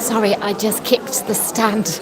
Sorry, I just kicked the stand.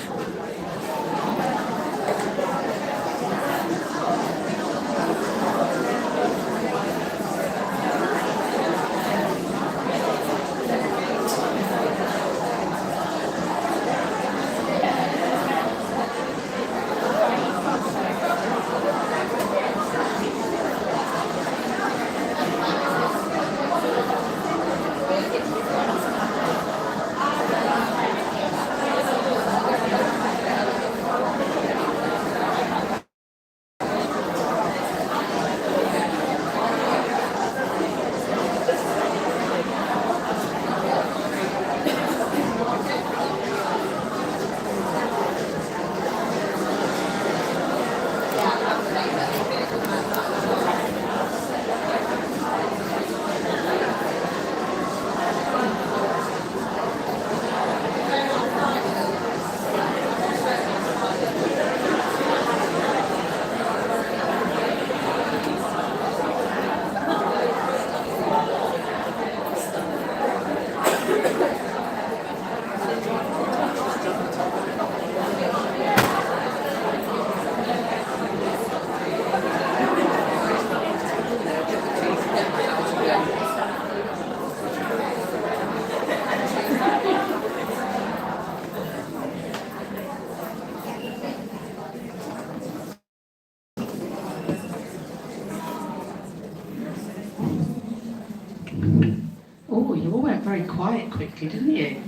Oh, you all went very quiet quickly, didn't you?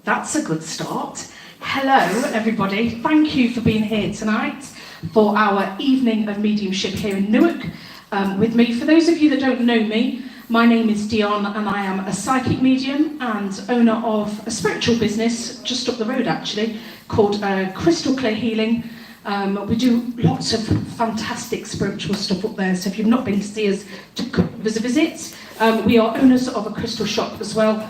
That's a good start. Hello, everybody. Thank you for being here tonight for our evening of mediumship here in Newark with me. For those of you that don't know me, my name is Dionne and I am a psychic medium and owner of a spiritual business just up the road actually called Crystal Clear Healing. We do lots of fantastic spiritual stuff up there, so if you've not been to see us, to give us a visit. We are owners of a crystal shop as well,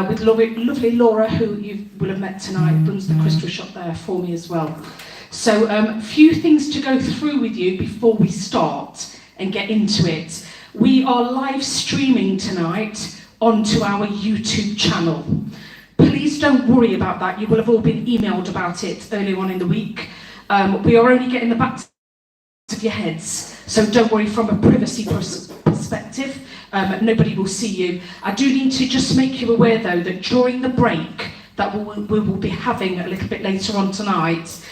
with lovely Laura, who you will have met tonight, runs the crystal shop there for me as well. So a few things to go through with you before we start and get into it. We are live streaming tonight onto our YouTube channel. Please don't worry about that, you will have all been emailed about it earlier on in the week. We are only getting the backs of your heads, so don't worry from a privacy perspective, nobody will see you. I do need to just make you aware though that during the break that we will be having a little bit later on tonight,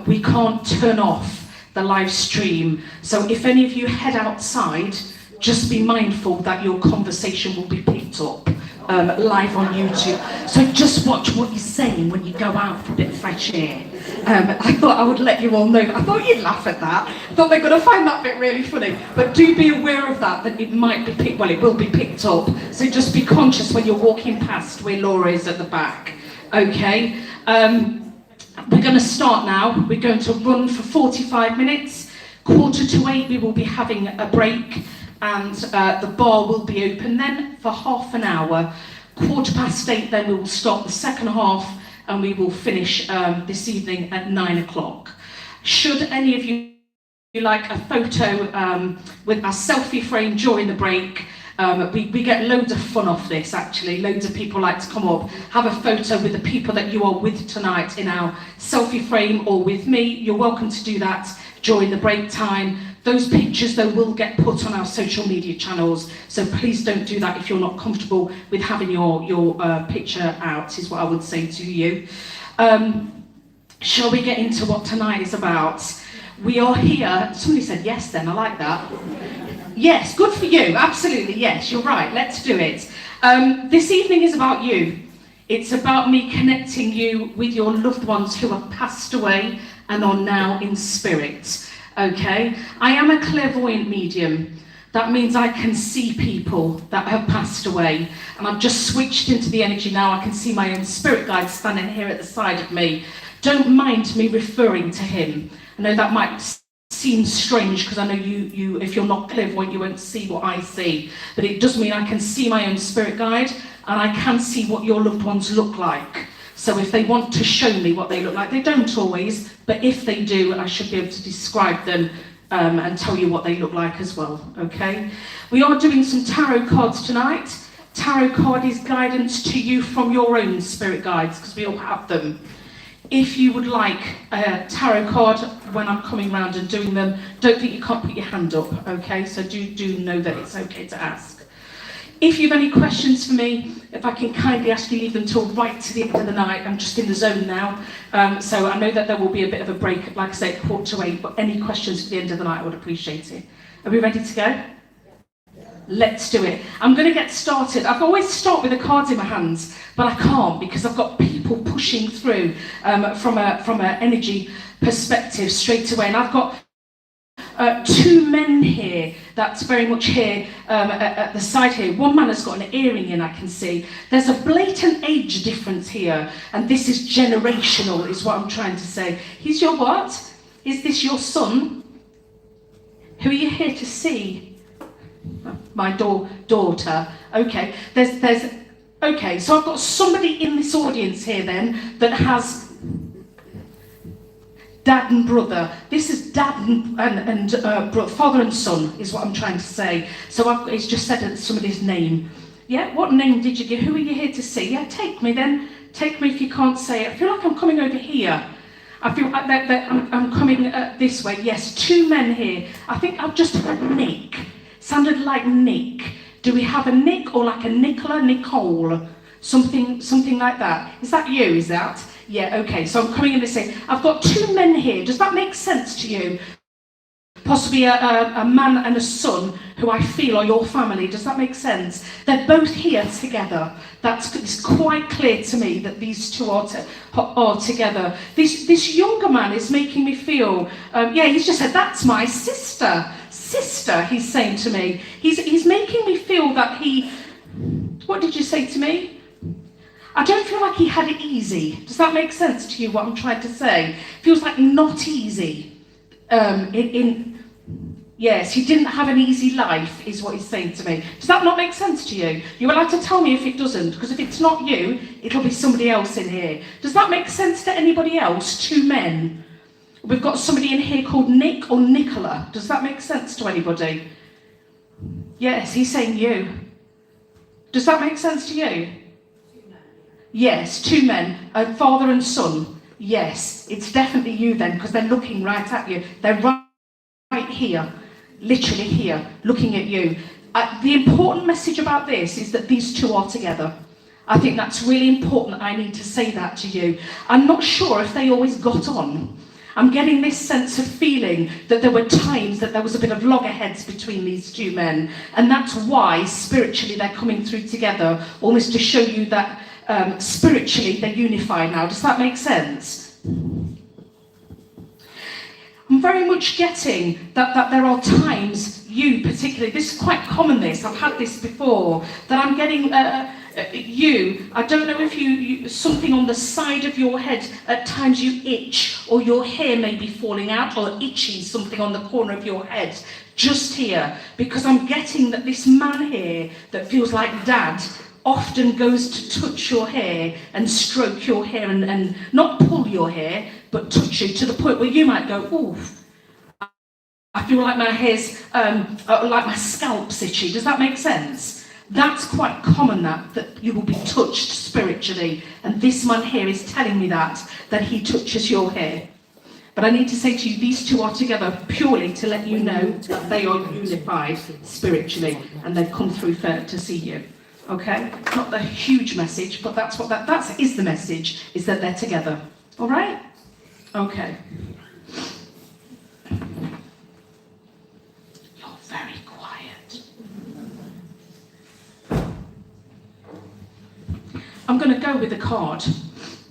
we can't turn off the live stream. So if any of you head outside, just be mindful that your conversation will be picked up live on YouTube. So just watch what you're saying when you go out for a bit of fresh air. I thought I would let you all know. I thought you'd laugh at that. I thought they're going to find that bit really funny. But do be aware of that it might be picked, well, it will be picked up. So just be conscious when you're walking past where Laura is at the back. Okay. We're going to start now. We're going to run for 45 minutes. 7:45 we will be having a break and the bar will be open then for half an hour. 8:15 then we will start the second half and we will finish this evening at 9 o'clock. Should any of you like a photo with our selfie frame during the break, we get loads of fun off this actually. Loads of people like to come up, have a photo with the people that you are with tonight in our selfie frame or with me. You're welcome to do that during the break time. Those pictures though will get put on our social media channels, so please don't do that if you're not comfortable with having your picture out, is what I would say to you. Shall we get into what tonight is about? We are here, somebody said yes then, I like that. Yes, good for you, absolutely, yes, you're right, let's do it. This evening is about you. It's about me connecting you with your loved ones who have passed away and are now in spirit. Okay, I am a clairvoyant medium. That means I can see people that have passed away, and I've just switched into the energy now. I can see my own spirit guide standing here at the side of me. Don't mind me referring to him. I know that might seem strange because I know you if you're not clairvoyant you won't see what I see, but it does mean I can see my own spirit guide and I can see what your loved ones look like. So if they want to show me what they look like, they don't always, but if they do, I should be able to describe them and tell you what they look like as well, okay? We are doing some tarot cards tonight. tarot card is guidance to you from your own spirit guides, because we all have them. If you would like a tarot card when I'm coming round and doing them, don't think you can't put your hand up, okay? So do know that it's okay to ask. If you have any questions for me, if I can kindly ask you leave them till right to the end of the night. I'm just in the zone now, so I know that there will be a bit of a break, like I say, at 7:45, but any questions for the end of the night, I would appreciate it. Are we ready to go? Let's do it. I'm going to get started. I've always start with the cards in my hands, but I can't because I've got people pushing through from an energy perspective straight away, and I've got two men here that's very much here at the side here. One man has got an earring in, I can see. There's a blatant age difference here, and this is generational, is what I'm trying to say. He's your what? Is this your son? Who are you here to see? My daughter. Okay. Okay, so I've got somebody in this audience here then that has dad and brother. This is dad and father and son, is what I'm trying to say. So it's just said somebody's name. Yeah, what name did you give? Who are you here to see? Yeah, take me then. Take me if you can't say it. I feel like I'm coming over here. I feel like I'm coming this way. Yes, two men here. I think I've just heard Nick. Sounded like Nick. Do we have a Nick or like a Nicola, Nicole? Something like that. Is that you, is that? Yeah, okay, so I'm coming in to say, I've got two men here. Does that make sense to you? Possibly a man and a son who I feel are your family. Does that make sense? They're both here together. It's quite clear to me that these two are together. This younger man is making me feel, yeah, he's just said, that's my sister. Sister, he's saying to me. He's making me feel that what did you say to me? I don't feel like he had it easy. Does that make sense to you, what I'm trying to say? Feels like not easy. Yes, he didn't have an easy life, is what he's saying to me. Does that not make sense to you? You're allowed to tell me if it doesn't, because if it's not you, it'll be somebody else in here. Does that make sense to anybody else? Two men. We've got somebody in here called Nick or Nicola. Does that make sense to anybody? Yes, he's saying you. Does that make sense to you? Yes, two men, a father and son. Yes, it's definitely you then, because they're looking right at you. They're right here, literally here, looking at you. The important message about this is that these two are together. I think that's really important. I need to say that to you. I'm not sure if they always got on. I'm getting this sense of feeling that there were times that there was a bit of loggerheads between these two men, and that's why spiritually they're coming through together, almost to show you that spiritually they're unified now. Does that make sense? I'm very much getting that there are times, you particularly, this is quite common, I've had this before, that I'm getting I don't know if you something on the side of your head, at times you itch, or your hair may be falling out, or itchy, something on the corner of your head, just here, because I'm getting that this man here that feels like dad often goes to touch your hair and stroke your hair and not pull your hair, but touch you to the point where you might go, oof, I feel like my hair's, like my scalp's itchy. Does that make sense? That's quite common, that you will be touched spiritually. And this man here is telling me that he touches your hair. But I need to say to you, these two are together purely to let you know that they are unified spiritually, and they've come through to see you. Okay? Not the huge message, but that is the message, is that they're together. All right? Okay. You're very quiet. I'm going to go with the card.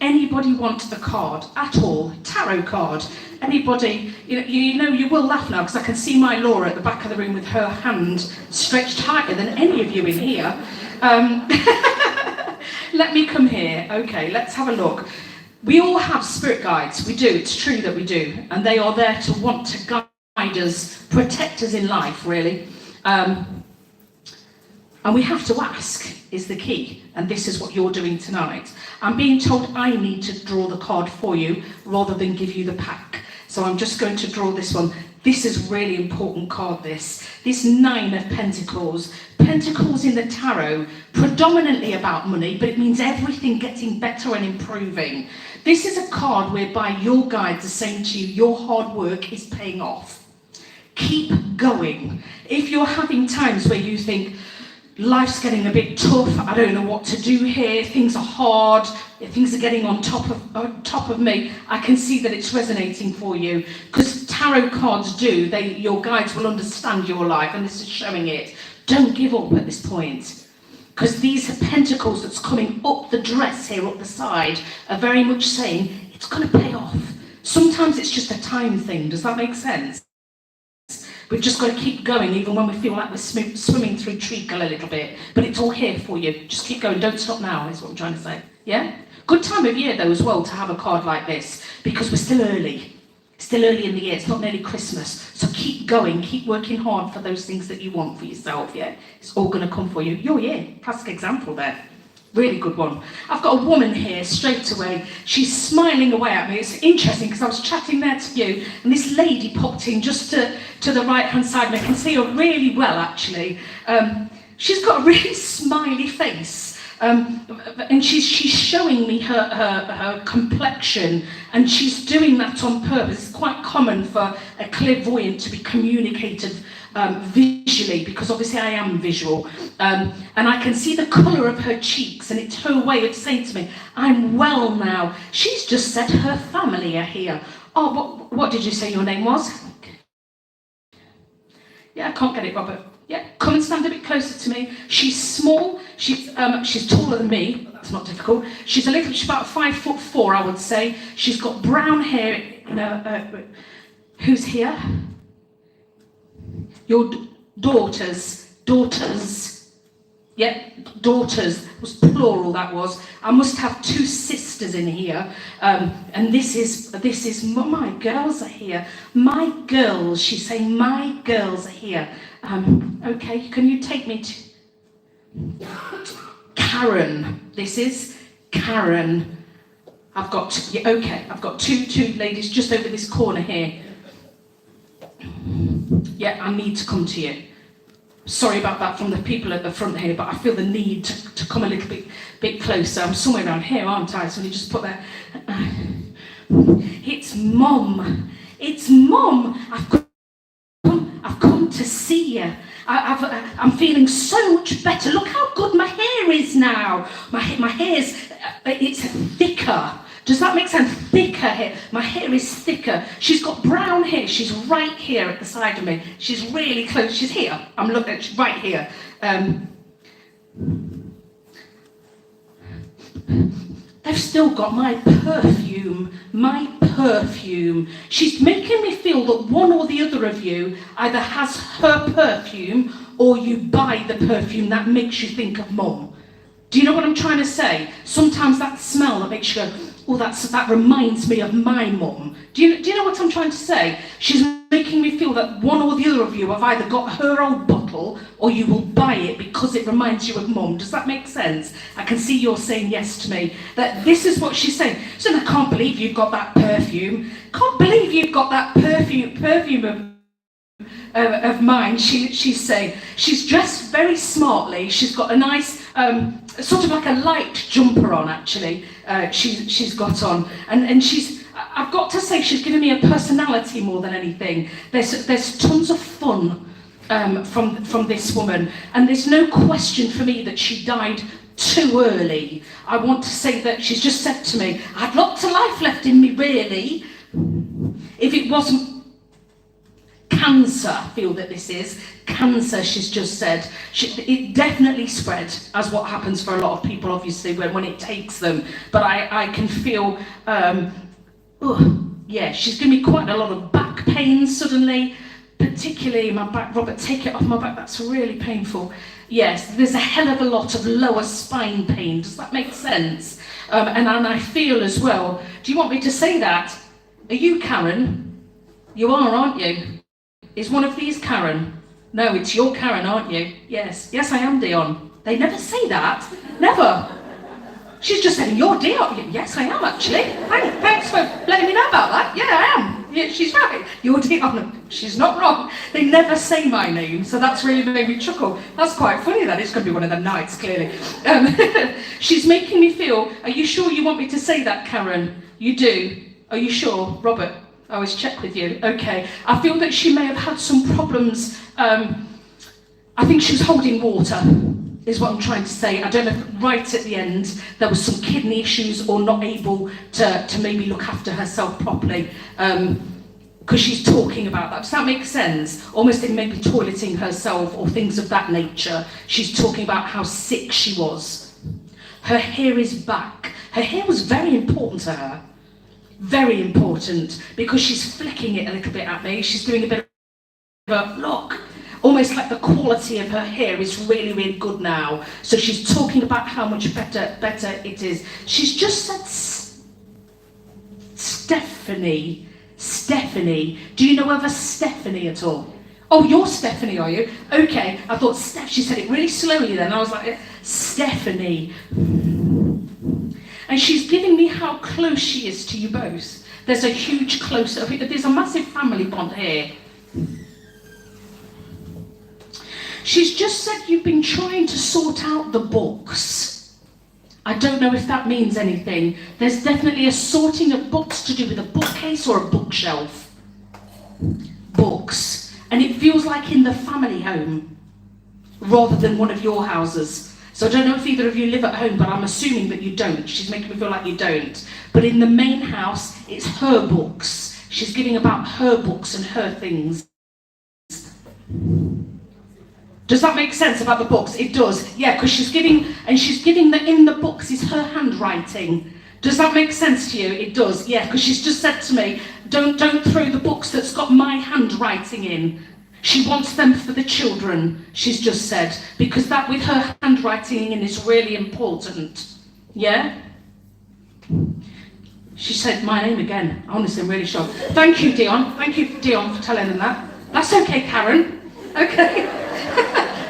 Anybody want a card at all? Tarot card? Anybody? You know, you will laugh now because I can see my Laura at the back of the room with her hand stretched higher than any of you in here. Let me come here. Okay, let's have a look. We all have spirit guides. We do. It's true that we do. And they are there to want to guide us, protect us in life, really. And we have to ask, is the key. And this is what you're doing tonight. I'm being told I need to draw the card for you rather than give you the pack. So I'm just going to draw this one. This is a really important card, this Nine of Pentacles. Pentacles in the tarot, predominantly about money, but it means everything getting better and improving. This is a card whereby your guides are saying to you, your hard work is paying off. Keep going. If you're having times where you think, life's getting a bit tough, I don't know what to do here, things are hard, things are getting on top of me, I can see that it's resonating for you, because tarot cards do, your guides will understand your life, and this is showing it. Don't give up at this point, because these pentacles that's coming up the dress here, up the side, are very much saying it's going to pay off. Sometimes it's just a time thing. Does that make sense? We've just got to keep going, even when we feel like we're swimming through treacle a little bit. But it's all here for you. Just keep going. Don't stop now, is what I'm trying to say. Yeah? Good time of year, though, as well, to have a card like this, because we're still early. Still early in the year. It's not nearly Christmas. So keep going. Keep working hard for those things that you want for yourself, yeah? It's all going to come for you. Your year. Classic example there. Really good one. I've got a woman here straight away. She's smiling away at me. It's interesting because I was chatting there to you, and this lady popped in just to the right-hand side, and I can see her really well, actually. She's got a really smiley face, and she's showing me her complexion, and she's doing that on purpose. It's quite common for a clairvoyant to be communicated visually, because obviously I am visual, and I can see the colour of her cheeks, and it's her way of saying to me, I'm well now. She's just said her family are here. Oh, what did you say your name was? Yeah, I can't get it, Robert. Yeah, come and stand a bit closer to me. She's small, she's taller than me, that's not difficult. She's about 5'4", I would say. She's got brown hair, who's here? Your daughters, yeah, daughters, was plural, that was. I must have two sisters in here, and this is, my girls are here. My girls, she's saying, my girls are here. Okay, can you take me to Karen? This is Karen. I've got two ladies just over this corner here. Yeah, I need to come to you. Sorry about that from the people at the front here, but I feel the need to come a little bit closer. I'm somewhere around here, aren't I? So you just put that. It's Mum. It's Mum. I've come to see you. I'm feeling so much better. Look how good my hair is now. My hair's it's thicker. Does that make sense? Thicker hair. My hair is thicker. She's got brown hair. She's right here at the side of me. She's really close. She's here. I'm looking at right here. They've still got my perfume. My perfume. She's making me feel that one or the other of you either has her perfume or you buy the perfume that makes you think of Mum. Do you know what I'm trying to say? Sometimes that smell that makes you go, oh, that reminds me of my mum. Do you know what I'm trying to say? She's making me feel that one or the other of you have either got her old bottle or you will buy it because it reminds you of Mum. Does that make sense? I can see you're saying yes to me. That this is what she's saying. So I can't believe you've got that perfume. Can't believe you've got that perfume of mine. She's saying. She's dressed very smartly. She's got a nice sort of like a light jumper on, actually. She's got on, and she's. I've got to say, she's given me a personality more than anything. There's tons of fun from this woman, and there's no question for me that she died too early. I want to say that she's just said to me, I'd lots of life left in me, really. If it wasn't cancer, I feel that this is cancer, she's just said. It definitely spread, as what happens for a lot of people, obviously, when it takes them. But I can feel, yeah, she's given me quite a lot of back pain suddenly, particularly my back. Robert, take it off my back, that's really painful. Yes, there's a hell of a lot of lower spine pain. Does that make sense? And I feel as well, do you want me to say that? Are you Karen? You are, aren't you? Is one of these Karen? No, it's your Karen, aren't you? Yes. Yes, I am, Dionne. They never say that. Never. She's just saying, you're Dionne. Yes, I am, actually. Thanks for letting me know about that. Yeah, I am. Yeah, she's right. You're Dionne. She's not wrong. They never say my name, so that's really made me chuckle. That's quite funny, that. It's going to be one of the nights, clearly. She's making me feel, are you sure you want me to say that, Karen? You do? Are you sure? Robert, I always check with you. Okay. I feel that she may have had some problems. I think she was holding water, is what I'm trying to say. I don't know if right at the end there was some kidney issues or not able to maybe look after herself properly, because she's talking about that. Does that make sense? Almost in maybe toileting herself or things of that nature. She's talking about how sick she was. Her hair is back. Her hair was very important to her. Very important, because she's flicking it a little bit at me. She's doing a bit of a look. Almost like the quality of her hair is really, really good now. So she's talking about how much better it is. She's just said Stephanie. Stephanie. Do you know of a Stephanie at all? Oh, you're Stephanie, are you? Okay, I thought Steph. She said it really slowly then. I was like, Stephanie. And she's giving me how close she is to you both. There's a huge close-up. There's a massive family bond here. She's just said you've been trying to sort out the books. I don't know if that means anything. There's definitely a sorting of books to do with a bookcase or a bookshelf. Books. And it feels like in the family home, rather than one of your houses. So I don't know if either of you live at home, but I'm assuming that you don't. She's making me feel like you don't. But in the main house, it's her books. She's giving about her books and her things. Does that make sense about the books? It does, yeah, because she's giving that in the books is her handwriting. Does that make sense to you? It does, yeah, because she's just said to me, don't throw the books that's got my handwriting in. She wants them for the children, she's just said, because that with her handwriting in is really important, yeah? She said my name again. Honestly, I'm really shocked. Thank you, Dionne. Thank you, Dionne, for telling them that. That's okay, Karen. Okay.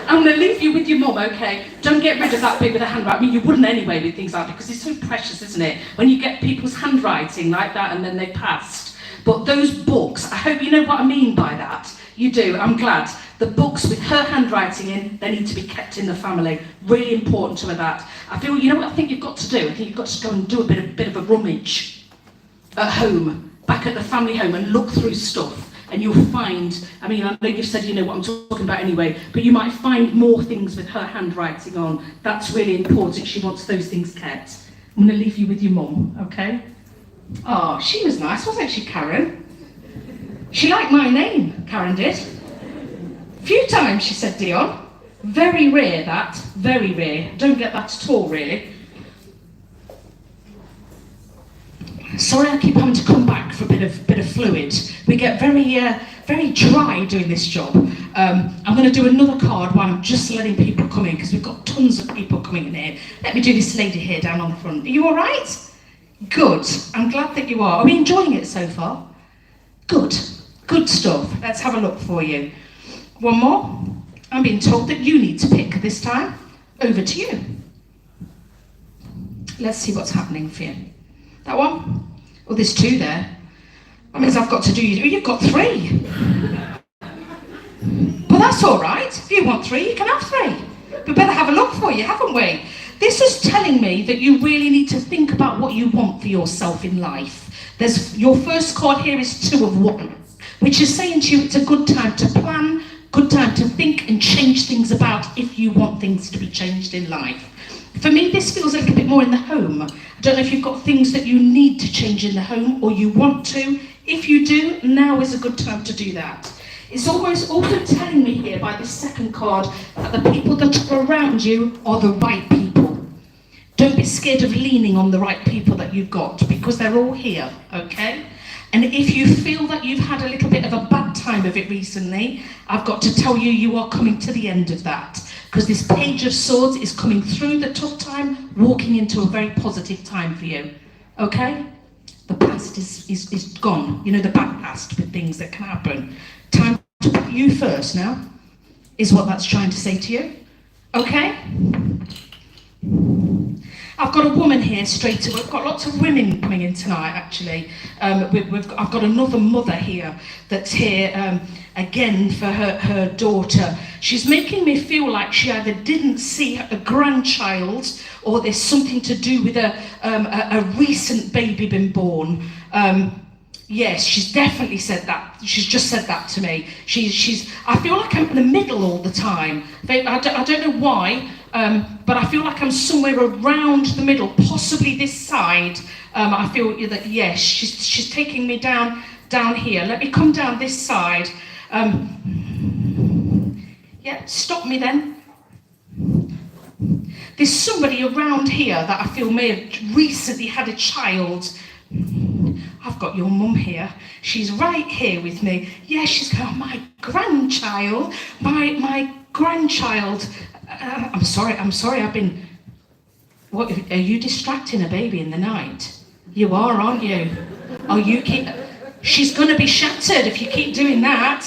I'm going to leave you with your mum, okay? Don't get rid of that bit with the handwriting. I mean, you wouldn't anyway with things like that, because it's so precious, isn't it? When you get people's handwriting like that and then they passed. But those books, I hope you know what I mean by that. You do, I'm glad. The books with her handwriting in, they need to be kept in the family. Really important to her, that. I feel, you know what I think you've got to do? I think you've got to go and do a bit of a rummage at home, back at the family home, and look through stuff. And you'll find, I mean, I know you've said you know what I'm talking about anyway, but you might find more things with her handwriting on. That's really important. She wants those things kept. I'm going to leave you with your mum, okay? Oh, she was nice, wasn't she, Karen? She liked my name, Karen did. A few times she said Dionne. Very rare, that. Very rare. Don't get that at all, really. Sorry, I keep having to come back for a bit of fluid. We get very dry doing this job. I'm going to do another card while I'm just letting people come in, because we've got tons of people coming in here. Let me do this lady here down on the front. Are you all right? Good. I'm glad that you are. Are we enjoying it so far? Good. Good stuff. Let's have a look for you. One more. I'm being told that you need to pick this time. Over to you. Let's see what's happening for you. That one? Oh, there's two there. That means I've got to do you. You've got three. Well, that's all right. If you want three, you can have three. We better have a look for you, haven't we? This is telling me that you really need to think about what you want for yourself in life. Your first card here is 2 of 1, which is saying to you it's a good time to plan, good time to think and change things about if you want things to be changed in life. For me, this feels a little bit more in the home. I don't know if you've got things that you need to change in the home or you want to. If you do, now is a good time to do that. It's always also telling me here by this second card that the people that are around you are the right people. Don't be scared of leaning on the right people that you've got, because they're all here, okay? And if you feel that you've had a little bit of a bad time of it recently, I've got to tell you, you are coming to the end of that. Because this Page of Swords is coming through the tough time, walking into a very positive time for you. Okay? The past is gone. You know, the bad past with things that can happen. Time to put you first now, is what that's trying to say to you. Okay? I've got a woman here straight away. We've got lots of women coming in tonight, actually. I've got another mother here that's here again for her daughter. She's making me feel like she either didn't see a grandchild or there's something to do with a recent baby been born. Yes, she's definitely said that. She's just said that to me. I feel like I'm in the middle all the time. I don't know why, but I feel like I'm somewhere around the middle, possibly this side. I feel that, yes, she's taking me down here. Let me come down this side. Yeah, stop me then. There's somebody around here that I feel may have recently had a child. I've got your mum here. She's right here with me. Yeah, she's going, oh, my grandchild, my grandchild. I'm sorry, I've been... What, are you distracting a baby in the night? You are, aren't you? Oh, you keep... She's going to be shattered if you keep doing that.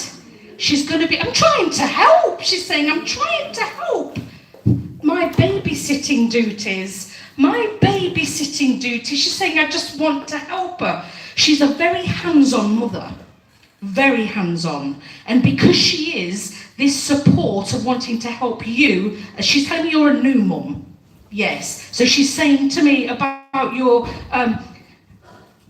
She's going to be... I'm trying to help. She's saying, I'm trying to help. My babysitting duties. She's saying, I just want to help her. She's a very hands-on mother. Very hands-on. And because she is, this support of wanting to help you, she's telling me you're a new mum. Yes. So she's saying to me about your...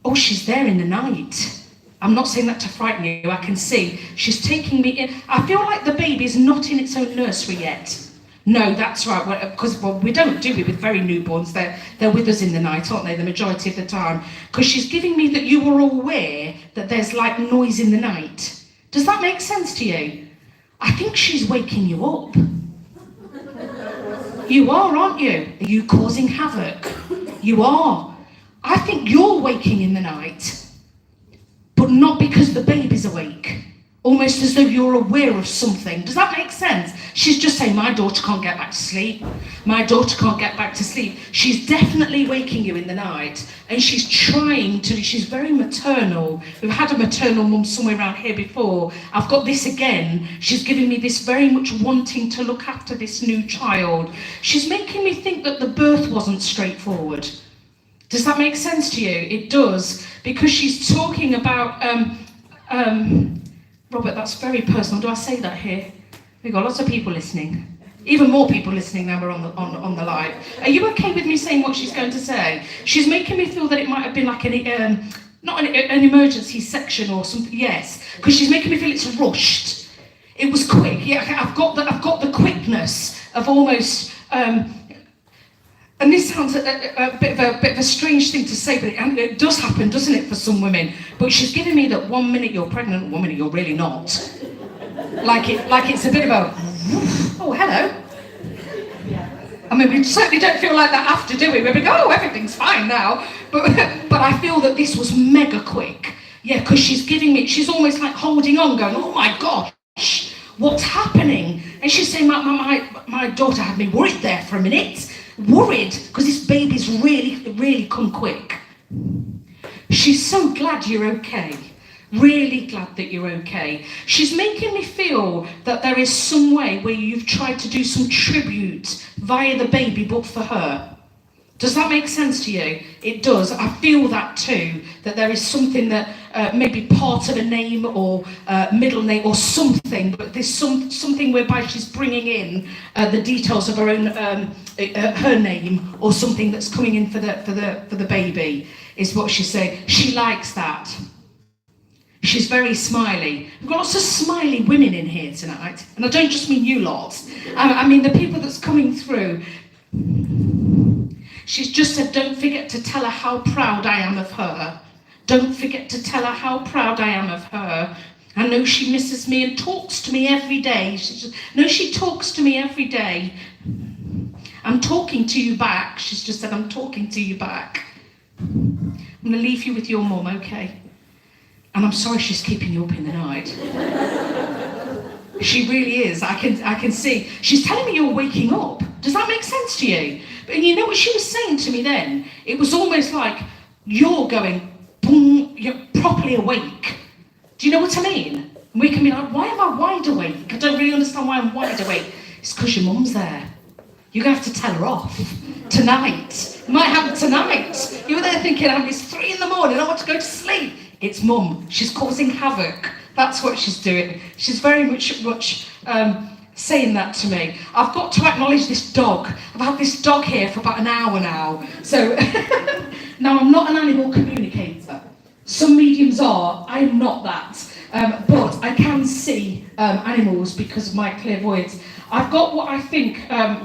oh, she's there in the night. I'm not saying that to frighten you, I can see. She's taking me in. I feel like the baby's not in its own nursery yet. No, that's right, because we don't do it with very newborns. They're with us in the night, aren't they, the majority of the time? Because she's giving me that you were aware that there's like noise in the night. Does that make sense to you? I think she's waking you up. You are, aren't you? Are you causing havoc? You are. I think you're waking in the night, but not because the baby's awake. Almost as though you're aware of something. Does that make sense? She's just saying, my daughter can't get back to sleep. My daughter can't get back to sleep. She's definitely waking you in the night. And she's trying to, she's very maternal. We've had a maternal mum somewhere around here before. I've got this again. She's giving me this very much wanting to look after this new child. She's making me think that the birth wasn't straightforward. Does that make sense to you? It does. Because she's talking about, Robert, that's very personal. Do I say that here? We've got lots of people listening. Even more people listening now we're on the live. Are you okay with me saying what she's going to say? She's making me feel that it might have been like not an emergency section or something. Yes, because she's making me feel it's rushed. It was quick. Yeah, I've got the quickness of almost. And this sounds a bit of a strange thing to say, but it does happen, doesn't it, for some women? But she's giving me that 1 minute you're pregnant, 1 minute you're really not. Like it's a bit of a, oh, hello. I mean, we certainly don't feel like that after, do we? We go, oh, everything's fine now. But I feel that this was mega quick. Yeah, because she's giving me, she's almost like holding on, going, oh my gosh, what's happening? And she's saying, my daughter had me worried there for a minute. Worried because this baby's really come quick. She's so glad you're okay. Really glad that you're okay. She's making me feel that there is some way where you've tried to do some tribute via the baby but for her. Does that make sense to you? It does. I feel that too, that there is something that maybe part of a name or middle name or something, but there's something whereby she's bringing in the details of her own her name or something that's coming in for the baby, is what she's saying. She likes that. She's very smiley. We've got lots of smiley women in here tonight, and I don't just mean you lot. I mean the people that's coming through. She's just said, don't forget to tell her how proud I am of her. Don't forget to tell her how proud I am of her. I know she misses me and talks to me every day. She talks to me every day. I'm talking to you back. She's just said, I'm talking to you back. I'm going to leave you with your mum, okay? And I'm sorry she's keeping you up in the night. She really is. I can see. She's telling me you're waking up. Does that make sense to you? And you know what she was saying to me then? It was almost like you're going, boom, you're properly awake. Do you know what I mean? And we can be like, why am I wide awake? I don't really understand why I'm wide awake. It's because your mum's there. You're going to have to tell her off tonight. It might happen tonight. You were there thinking, it's 3 a.m, I want to go to sleep. It's Mum. She's causing havoc. That's what she's doing. She's very much saying that to me. I've got to acknowledge this dog. I've had this dog here for about an hour now. So now I'm not an animal communicator. Some mediums are. I'm not that. But I can see animals because of my clairvoyance. I've got what I think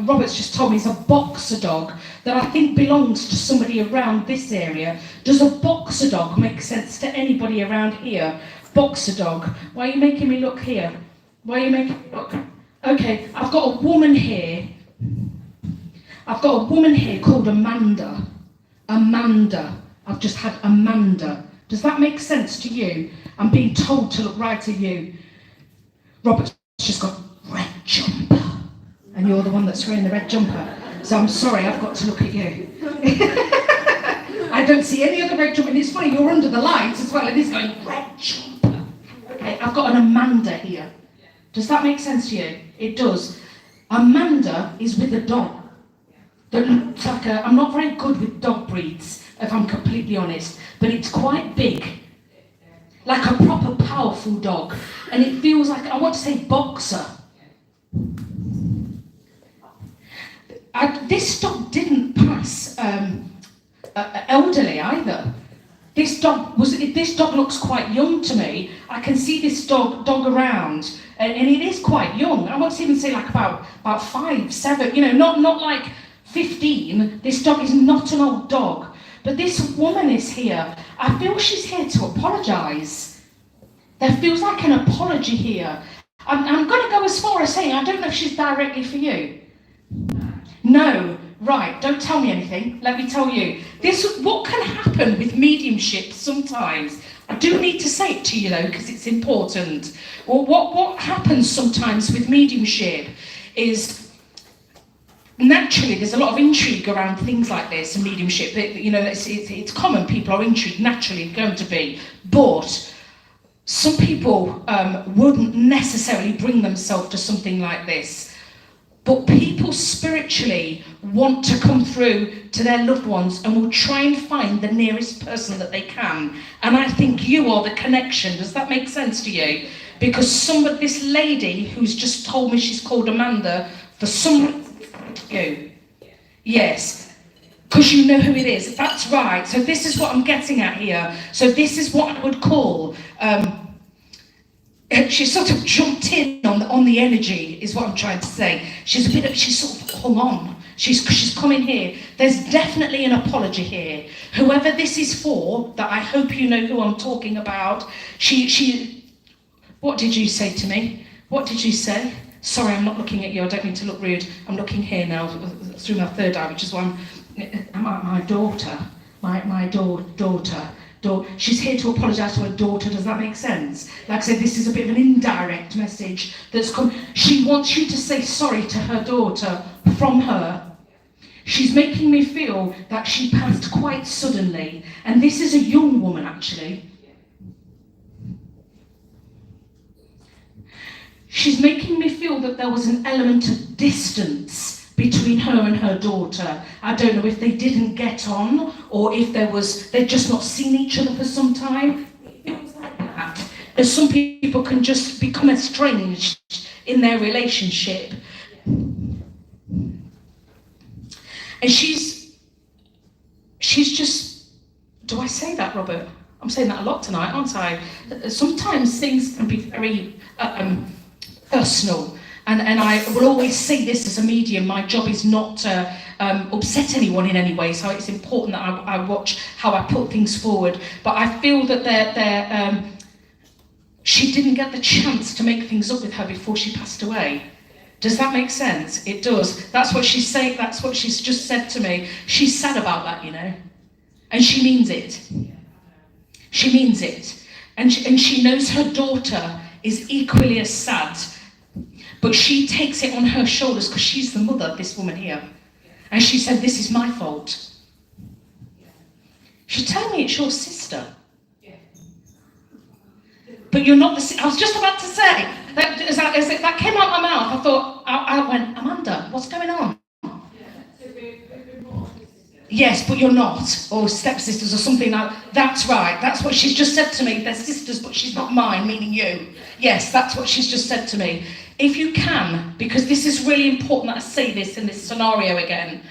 Robert's just told me is a boxer dog that I think belongs to somebody around this area. Does a boxer dog make sense to anybody around here? Boxer dog. Why are you making me look here? Why are you making me look? Okay, I've got a woman here. I've got a woman here called Amanda. Amanda. I've just had Amanda. Does that make sense to you? I'm being told to look right at you. Robert's just got red jumper. And you're the one that's wearing the red jumper. So I'm sorry, I've got to look at you. I don't see any other red jumper. And it's funny, you're under the lights as well, and he's going, red jumper. Okay, I've got an Amanda here. Does that make sense to you? It does. Amanda is with a dog. That looks like I'm not very good with dog breeds, if I'm completely honest, but it's quite big. Like a proper powerful dog. And it feels like, I want to say boxer. This dog didn't pass elderly either. This dog looks quite young to me. I can see this dog around, and it is quite young. I won't even say like about 5, 7, not like 15. This dog is not an old dog. But this woman is here. I feel she's here to apologise. There feels like an apology here. I'm going to go as far as saying I don't know if she's directly for you. No, right, don't tell me anything. Let me tell you. What can happen with mediumship sometimes? I do need to say it to you though, because it's important. Well, what happens sometimes with mediumship is naturally there's a lot of intrigue around things like this and mediumship. It's common, people are intrigued, naturally going to be. But some people wouldn't necessarily bring themselves to something like this. But people spiritually want to come through to their loved ones and will try and find the nearest person that they can. And I think you are the connection. Does that make sense to you? Because this lady who's just told me she's called Amanda, for some reason, you. Yes. Because you know who it is. That's right. So this is what I'm getting at here. So this is what I would call... she sort of jumped in on the energy, is what I'm trying to say. She's sort of hung on. She's come in here. There's definitely an apology here. Whoever this is for, that I hope you know who I'm talking about. What did you say to me? What did you say? Sorry, I'm not looking at you. I don't mean to look rude. I'm looking here now through my third eye, which is why my daughter, my daughter. She's here to apologise to her daughter. Does that make sense? Like I said, this is a bit of an indirect message that's come. She wants you to say sorry to her daughter from her. She's making me feel that she passed quite suddenly. And this is a young woman, actually. She's making me feel that there was an element of distance between her and her daughter. I don't know if they didn't get on or if they'd just not seen each other for some time. It was like that. As some people can just become estranged in their relationship. And she's just, do I say that, Robert? I'm saying that a lot tonight, aren't I? Sometimes things can be very personal. And I will always say this as a medium, my job is not to upset anyone in any way, so it's important that I watch how I put things forward. But I feel that she didn't get the chance to make things up with her before she passed away. Does that make sense? It does. That's what she's saying, that's what she's just said to me. She's sad about that, and she means it. She means it. And she knows her daughter is equally as sad. But she takes it on her shoulders because she's the mother of this woman here. And she said, this is my fault. She told me it's your sister. But you're not the... I was just about to say, that came out of my mouth. I thought, I went, Amanda, what's going on? Yes, but you're not, or stepsisters or something like that. That's right, that's what she's just said to me. They're sisters, but she's not mine, meaning you. Yes, that's what she's just said to me. If you can, because this is really important that I say this in this scenario again,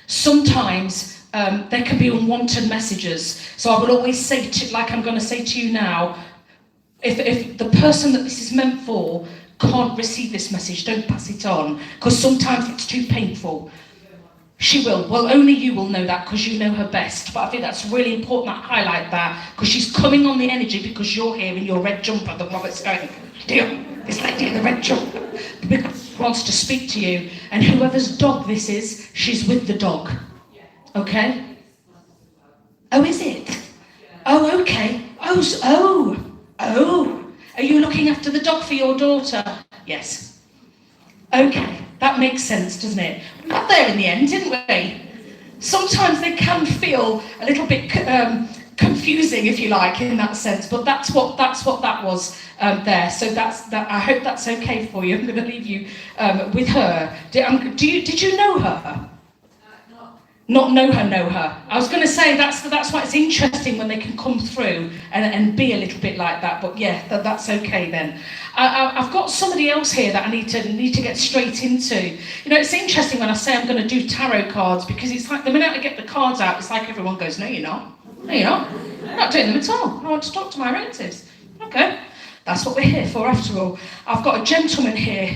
sometimes there can be unwanted messages. So I will always say, like I'm going to say to you now, if the person that this is meant for can't receive this message, don't pass it on, because sometimes it's too painful. She will. Well, only you will know that because you know her best. But I think that's really important that I highlight that, because she's coming on the energy because you're here in your red jumper that Robert's going, Dionne, this lady in the red jumper, because she wants to speak to you. And whoever's dog this is, she's with the dog. Okay? Oh, is it? Oh, okay. Oh. Are you looking after the dog for your daughter? Yes. Okay. That makes sense, doesn't it? We got there in the end, didn't we? Sometimes they can feel a little bit confusing, if you like, in that sense. But that's what that was there. So that. I hope that's okay for you. I'm going to leave you with her. Did you know her? Not know her. I was going to say that's why it's interesting when they can come through and be a little bit like that. But yeah, that's okay then. I've got somebody else here that I need to get straight into. You know, it's interesting when I say I'm going to do tarot cards, because it's like the minute I get the cards out, it's like everyone goes, no, you're not. No, you're not. I'm not doing them at all. I want to talk to my relatives. Okay, that's what we're here for after all. I've got a gentleman here.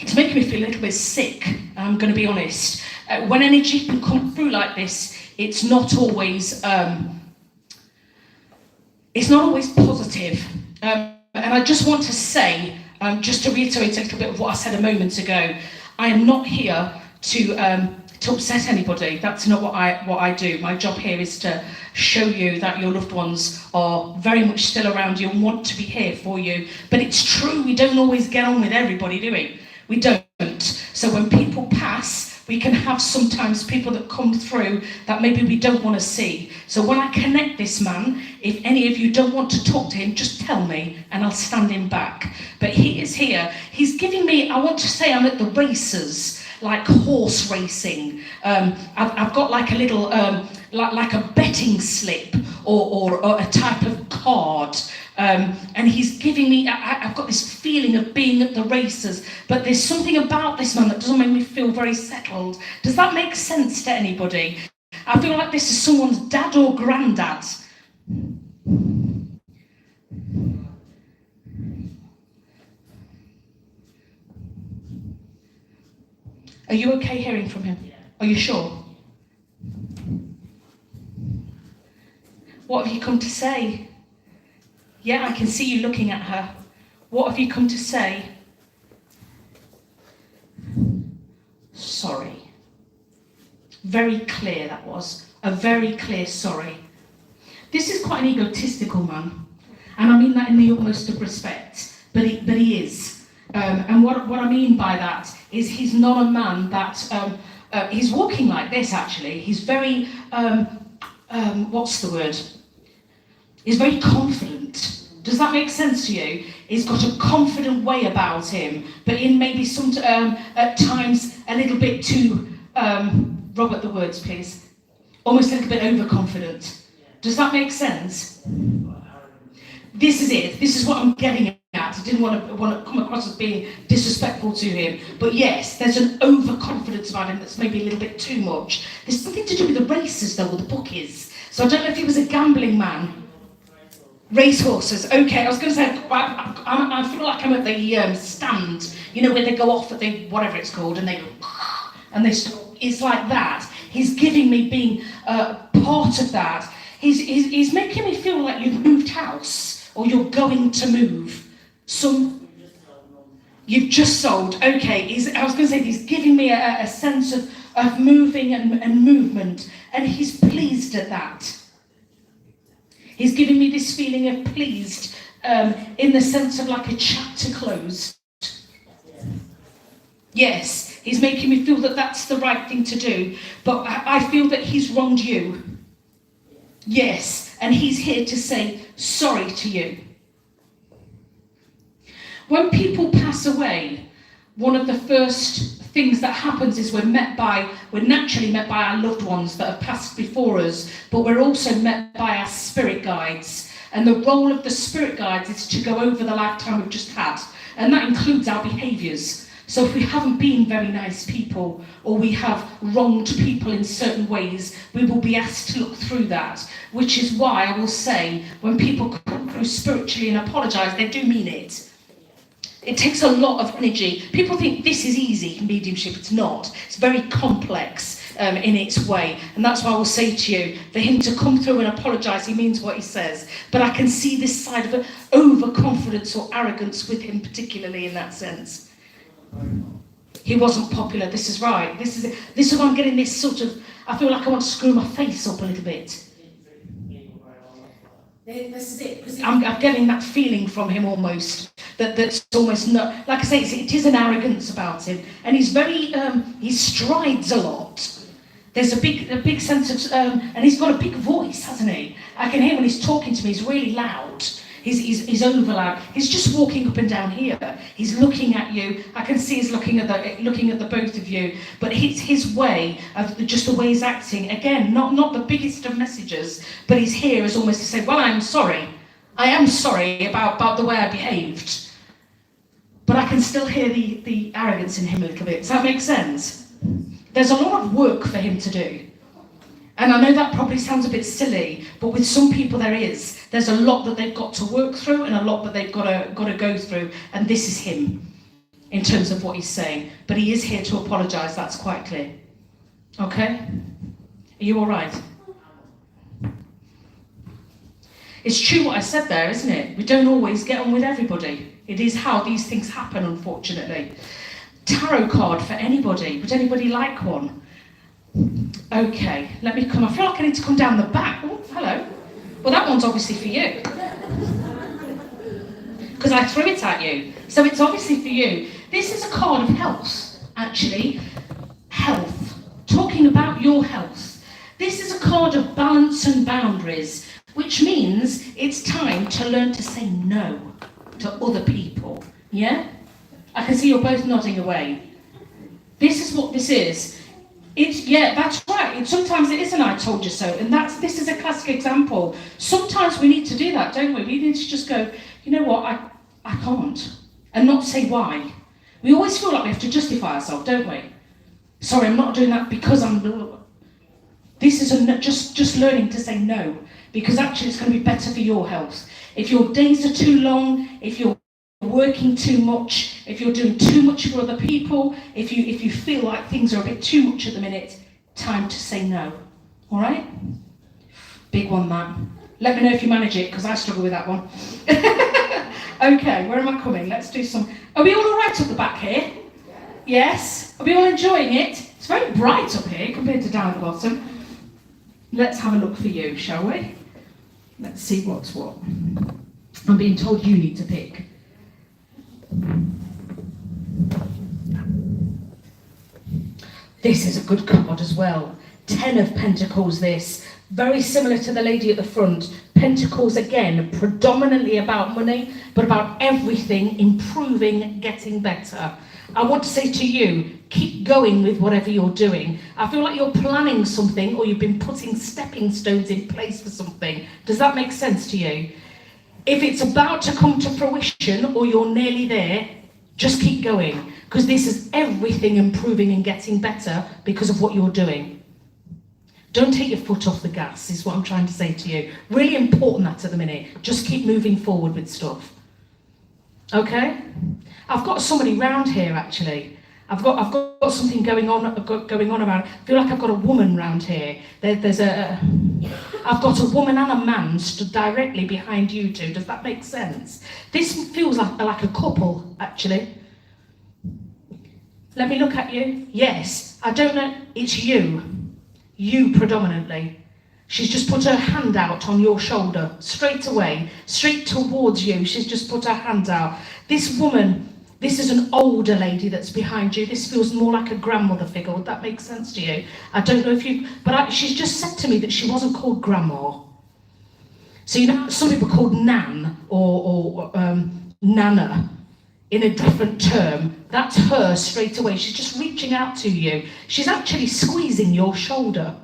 It's making me feel a little bit sick, I'm going to be honest. When energy can come through like this, it's not always positive. And I just want to say, just to reiterate a little bit of what I said a moment ago, I am not here to upset anybody. That's not what I do. My job here is to show you that your loved ones are very much still around you and want to be here for you. But it's true, we don't always get on with everybody, do we? We don't. So when people pass, we can have sometimes people that come through that maybe we don't want to see. So when I connect this man, if any of you don't want to talk to him, just tell me and I'll stand him back. But he is here. He's giving me, I want to say I'm at the races, like horse racing. I've got like a little, like a betting slip or a type of card. And he's giving me, I've got this feeling of being at the races, but there's something about this man that doesn't make me feel very settled. Does that make sense to anybody? I feel like this is someone's dad or granddad. Are you okay hearing from him? Are you sure? What have you come to say? Yeah, I can see you looking at her. What have you come to say? Sorry. Very clear that was. A very clear sorry. This is quite an egotistical man. And I mean that in the utmost of respect. But he is. And what I mean by that is he's not a man that... he's walking like this, actually. He's very... what's the word? He's very confident. Does that make sense to you? He's got a confident way about him, but in maybe some at times a little bit too, Robert, the words please, almost a little bit overconfident. Does that make sense? This is it. This is what I'm getting at. I didn't want to come across as being disrespectful to him, but yes, there's an overconfidence about him that's maybe a little bit too much. There's something to do with the races though, or the bookies. So I don't know if he was a gambling man. Racehorses, okay, I was going to say, I feel like I'm at the stand, you know, where they go off at the, whatever it's called, and they it's like that. He's giving me being part of that. He's making me feel like you've moved house, or you're going to move. You've just sold, okay, I was going to say, he's giving me a sense of moving and movement, and he's pleased at that. He's giving me this feeling of pleased, in the sense of like a chapter closed. Yes, he's making me feel that that's the right thing to do, but I feel that he's wronged you. Yes, and he's here to say sorry to you. When people pass away, one of the first things that happens is we're naturally met by our loved ones that have passed before us, but we're also met by our spirit guides. And the role of the spirit guides is to go over the lifetime we've just had, and that includes our behaviours. So if we haven't been very nice people, or we have wronged people in certain ways, we will be asked to look through that, which is why I will say, when people come through spiritually and apologise, they do mean it. It takes a lot of energy. People think this is easy, mediumship. It's not. It's very complex in its way. And that's why I will say to you, for him to come through and apologise, he means what he says. But I can see this side of overconfidence or arrogance with him, particularly in that sense. He wasn't popular. This is right. This is why I'm getting this sort of, I feel like I want to screw my face up a little bit. This is it. I'm getting that feeling from him almost. That's almost not, like I say, it is an arrogance about him. And he's very, he strides a lot. There's a big sense of, and he's got a big voice, hasn't he? I can hear when he's talking to me, he's really loud. He's over loud. He's just walking up and down here. He's looking at you. I can see he's looking at the both of you. But it's his way of just the way he's acting. Again, not the biggest of messages, but he's here as almost to say, well, I am sorry. I am sorry about the way I behaved. But I can still hear the arrogance in him a little bit. Does that make sense? There's a lot of work for him to do. And I know that probably sounds a bit silly, but with some people there is. There's a lot that they've got to work through and a lot that they've got to go through. And this is him, in terms of what he's saying. But he is here to apologise, that's quite clear. Okay? Are you all right? It's true what I said there, isn't it? We don't always get on with everybody. It is how these things happen, unfortunately. Tarot card for anybody. Would anybody like one? Okay, let me come. I feel like I need to come down the back. Oh, hello. Well, that one's obviously for you. Because I threw it at you. So it's obviously for you. This is a card of health, actually. Health. Talking about your health. This is a card of balance and boundaries, which means it's time to learn to say no to other people. Yeah? I can see you're both nodding away. This is what this is. Yeah, that's right. Sometimes it is an I told you so, and this is a classic example. Sometimes we need to do that, don't we? We need to just go, you know what, I can't, and not say why. We always feel like we have to justify ourselves, don't we? Sorry, I'm not doing that because I'm... This is just learning to say no, because actually it's going to be better for your health. If your days are too long, if you're working too much, if you're doing too much for other people, if you feel like things are a bit too much at the minute, time to say no. All right? Big one, that. Let me know if you manage it, because I struggle with that one. Okay, where am I coming? Let's do some... Are we all right up the back here? Yes? Are we all enjoying it? It's very bright up here compared to down at the bottom. Let's have a look for you, shall we? Let's see what's what. I'm being told you need to pick. This is a good card as well. 10 of Pentacles, this. Very similar to the lady at the front. Pentacles, again, predominantly about money, but about everything, improving, getting better. I want to say to you, keep going with whatever you're doing. I feel like you're planning something, or you've been putting stepping stones in place for something. Does that make sense to you? If it's about to come to fruition, or you're nearly there, just keep going, because this is everything improving and getting better because of what you're doing. Don't take your foot off the gas, is what I'm trying to say to you. Really important that at the minute. Just keep moving forward with stuff. Okay? I've got somebody round here, actually. I've got something going on around. I feel like I've got a woman round here. I've got a woman and a man stood directly behind you two. Does that make sense? This feels like a couple, actually. Let me look at you. Yes. I don't know. It's you. You predominantly. She's just put her hand out on your shoulder, straight away, straight towards you. She's just put her hand out. This woman, this is an older lady that's behind you. This feels more like a grandmother figure. Would that make sense to you? I don't know if you, but she's just said to me that she wasn't called grandma. So you know, some people are called Nan or Nana. in a different term, that's her straight away. She's just reaching out to you. She's actually squeezing your shoulder,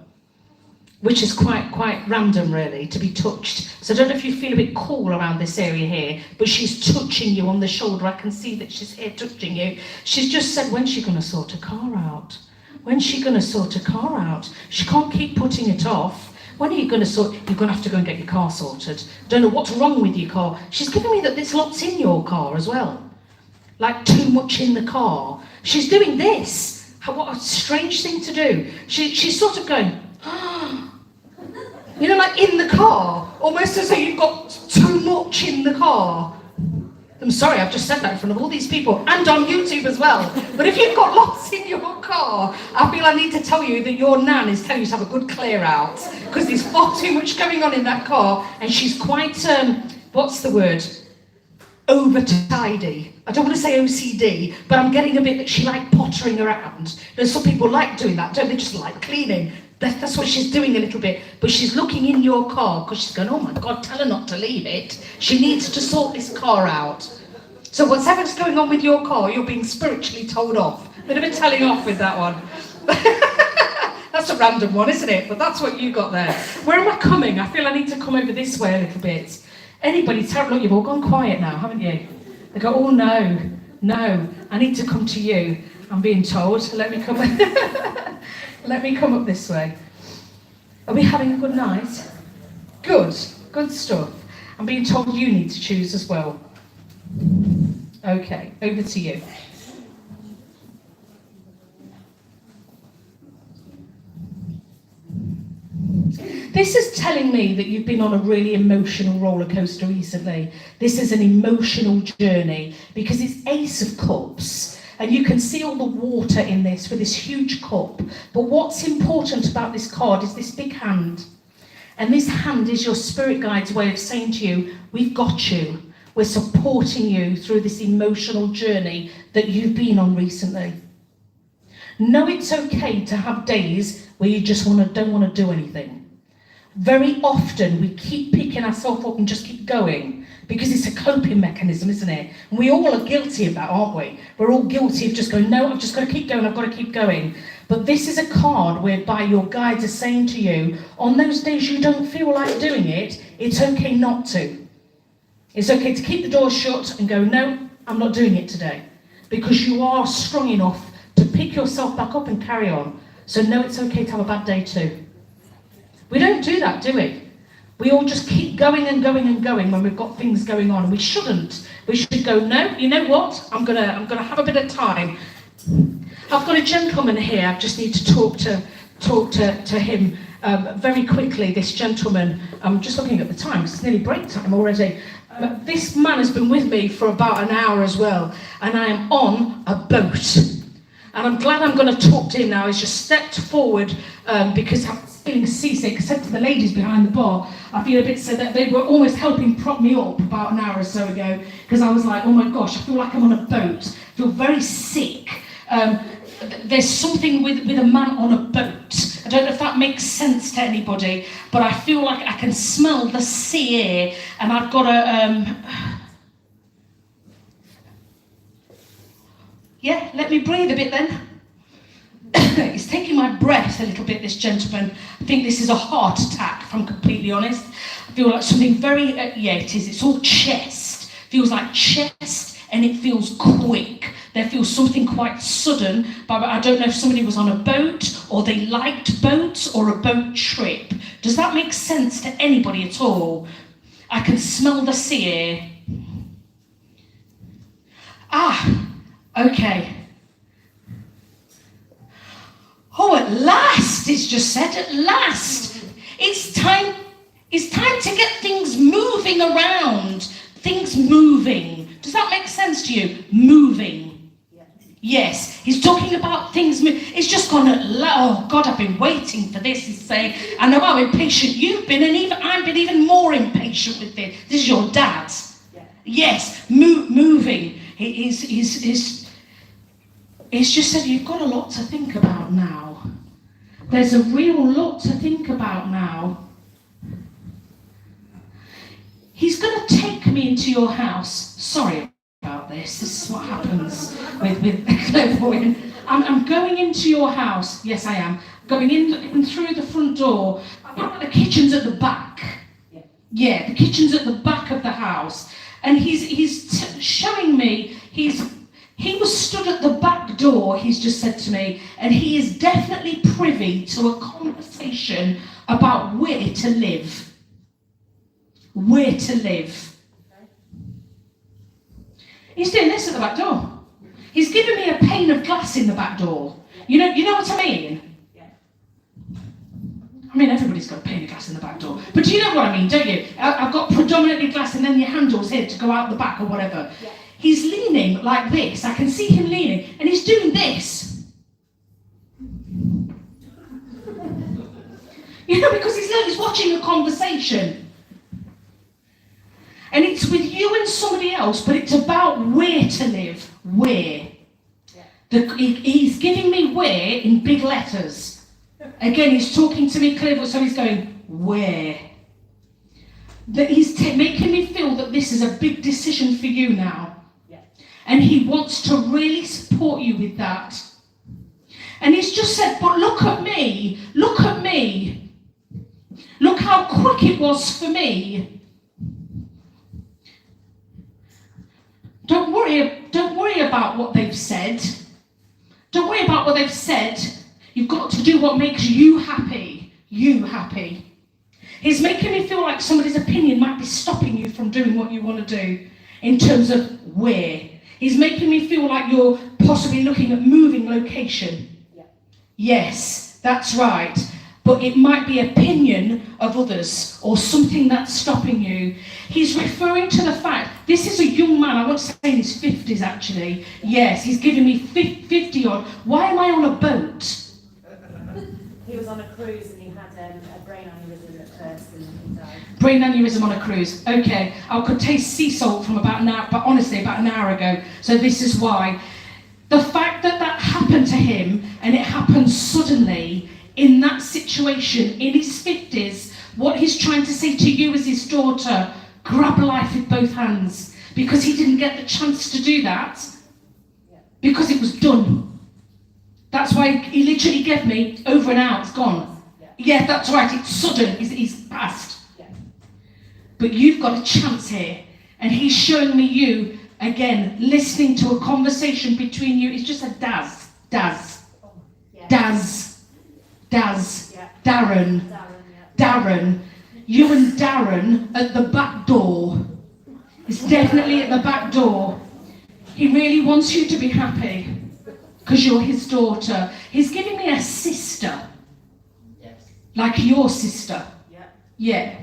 which is quite random, really, to be touched. So I don't know if you feel a bit cool around this area here, but she's touching you on the shoulder. I can see that she's here touching you. She's just said, when's she going to sort a car out? When's she going to sort a car out? She can't keep putting it off. When are you going to sort? You're going to have to go and get your car sorted. Don't know what's wrong with your car. She's giving me that there's lots in your car as well. Like too much in the car. She's doing this. What a strange thing to do. She's sort of going, you know, like in the car, almost as though you've got too much in the car. I'm sorry, I've just said that in front of all these people, and on YouTube as well. But if you've got lots in your car, I feel I need to tell you that your nan is telling you to have a good clear out, because there's far too much going on in that car, and she's quite, what's the word? Over-tidy. I don't want to say OCD, but I'm getting a bit that she like pottering around. There's some people like doing that, don't they? Just like cleaning. That's what she's doing a little bit. But she's looking in your car because she's going, oh my God, tell her not to leave it. She needs to sort this car out. So whatever's going on with your car, you're being spiritually told off. Bit of a telling off with that one. That's a random one, isn't it? But that's what you got there. Where am I coming? I feel I need to come over this way a little bit. Anybody, look, you've all gone quiet now, haven't you? They go, oh no, I need to come to you. I'm being told, let me come. Let me come up this way. Are we having a good night? Good stuff. I'm being told you need to choose as well. Okay, over to you. This is telling me that you've been on a really emotional roller coaster recently. This is an emotional journey because it's Ace of Cups. And you can see all the water in this with this huge cup. But what's important about this card is this big hand. And this hand is your spirit guide's way of saying to you, we've got you. We're supporting you through this emotional journey that you've been on recently. Know it's okay to have days where you just don't want to do anything. Very often we keep picking ourselves up and just keep going because it's a coping mechanism, isn't it? And we all are guilty of that, aren't we? We're all guilty of just going, no, I've just got to keep going, I've got to keep going. But this is a card whereby your guides are saying to you, on those days you don't feel like doing it, it's okay not to. It's okay to keep the door shut and go, no, I'm not doing it today. Because you are strong enough to pick yourself back up and carry on. So no, it's okay to have a bad day too. We don't do that, do we? We all just keep going and going and going when we've got things going on. We shouldn't. We should go, no, you know what? I'm gonna have a bit of time. I've got a gentleman here. I just need to talk to him very quickly. This gentleman. I'm just looking at the time. It's nearly break time already. This man has been with me for about an hour as well, and I am on a boat. And I'm glad I'm going to talk to him now. He's just stepped forward because I'm feeling seasick. I said to the ladies behind the bar, I feel a bit so that they were almost helping prop me up about an hour or so ago because I was like, oh my gosh, I feel like I'm on a boat. I feel very sick. There's something with a man on a boat. I don't know if that makes sense to anybody, but I feel like I can smell the sea air and I've got a... Yeah, let me breathe a bit then. He's taking my breath a little bit, this gentleman. I think this is a heart attack, if I'm completely honest. I feel like something very, yeah, it is. It's all chest. Feels like chest and it feels quick. There feels something quite sudden, but I don't know if somebody was on a boat or they liked boats or a boat trip. Does that make sense to anybody at all? I can smell the sea air. Ah, okay. Oh, at last, it's just said, at last. It's time to get things moving around. Things moving. Does that make sense to you? Moving. Yes, he's talking about things. It's just gone at oh God, I've been waiting for this. He's saying, I know how impatient you've been, and I've been even more impatient with this. This is your dad. Yeah. Yes, moving. He's just said you've got a lot to think about now. There's a real lot to think about now. He's going to take me into your house. Sorry about this. This is what happens with clairvoyant. I'm going into your house. Yes, I am. Going in through the front door. The kitchen's at the back. Yeah, the kitchen's at the back of the house. And he's showing me, he was stood at the back door, he's just said to me, and he is definitely privy to a conversation about where to live. Where to live. He's doing this at the back door. He's giving me a pane of glass in the back door. You know what I mean? Yeah. I mean, everybody's got a pane of glass in the back door. But do you know what I mean, don't you? I've got predominantly glass and then your handle's here to go out the back or whatever. Yeah. He's leaning like this. I can see him leaning. And he's doing this. You know, because he's watching a conversation. And it's with you and somebody else, but it's about where to live. Where. Yeah. He's giving me where in big letters. Again, he's talking to me clearly, so he's going, where? That he's making me feel that this is a big decision for you now. Yeah. And he wants to really support you with that. And he's just said, but look at me. Look at me. Look how quick it was for me. Don't worry about what they've said. Don't worry about what they've said. You've got to do what makes you happy. You happy. He's making me feel like somebody's opinion might be stopping you from doing what you want to do in terms of where. He's making me feel like you're possibly looking at moving location. Yeah. Yes, that's right. But it might be opinion of others or something that's stopping you. He's referring to the fact, this is a young man, I want to say in his 50s actually. Yes, he's giving me 50 odd. Why am I on a boat? He was on a cruise and he had a brain aneurysm at first and he died. Brain aneurysm on a cruise. Okay, I could taste sea salt from about an hour, but honestly about an hour ago. So this is why. The fact that happened to him and it happened suddenly in that situation, in his 50s, what he's trying to say to you as his daughter, grab life with both hands. Because he didn't get the chance to do that. Because it was done. That's why he literally gave me over and out, it's gone. Yeah, that's right, it's sudden, he's passed. But you've got a chance here. And he's showing me you, again, listening to a conversation between you. It's just a Daz. Darren, you and Darren at the back door. It's definitely at the back door. He really wants you to be happy because you're his daughter. He's giving me a sister. Yes. Like your sister. Yeah.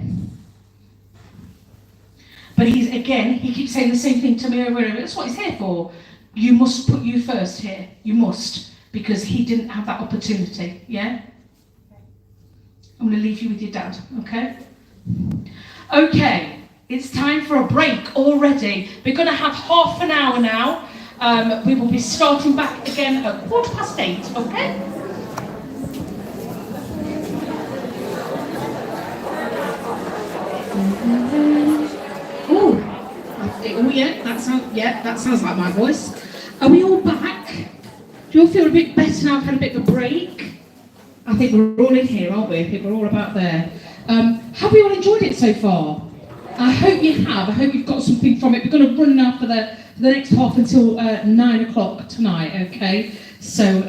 But he keeps saying the same thing to me over and over. That's what he's here for. You must put you first here. You must. Because he didn't have that opportunity. Yeah? I'm going to leave you with your dad, okay? Okay, it's time for a break already. We're going to have half an hour now. We will be starting back again at 8:15, okay? That sounds like my voice. Are we all back? Do you all feel a bit better now? I've had a bit of a break. I think we're all in here, aren't we? I think we're all about there. Have we all enjoyed it so far? I hope you have. I hope you've got something from it. We're going to run now for the next half until 9 o'clock tonight, okay? So,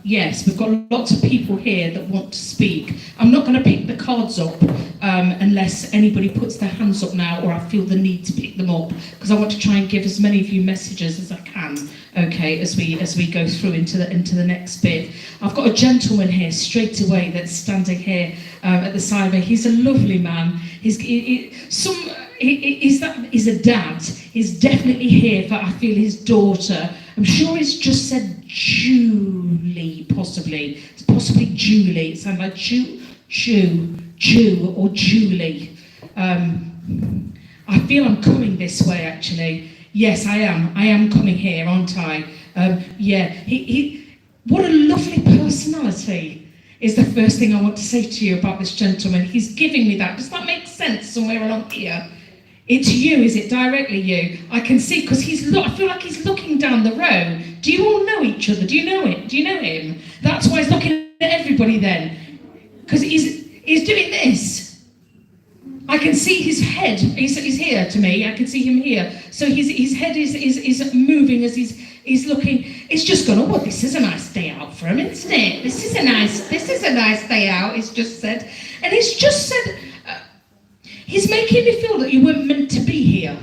yes, we've got lots of people here that want to speak. I'm not going to pick the cards up unless anybody puts their hands up now or I feel the need to pick them up because I want to try and give as many of you messages as I can, okay, as we go through into the next bit. I've got a gentleman here straight away that's standing here at the side of me. He's a lovely man. He's a dad. He's definitely here for, I feel, his daughter. I'm sure he's just said Julie, possibly. It's possibly Julie. It sounds like Jew or Julie. I feel I'm coming this way, actually. Yes, I am. I am coming here, aren't I? What a lovely personality is the first thing I want to say to you about this gentleman. He's giving me that. Does that make sense somewhere along here? It's you, is it? Directly you. I can see, because I feel like he's looking down the row. Do you all know each other? Do you know it? Do you know him? That's why he's looking at everybody then. Because he's doing this. I can see his head. He's here to me. I can see him here. So his head is moving as he's looking. It's just gone, oh, this is a nice day out for him, isn't it? This is a nice day out, it's just said. And he's just said, he's making me feel that you weren't meant to be here.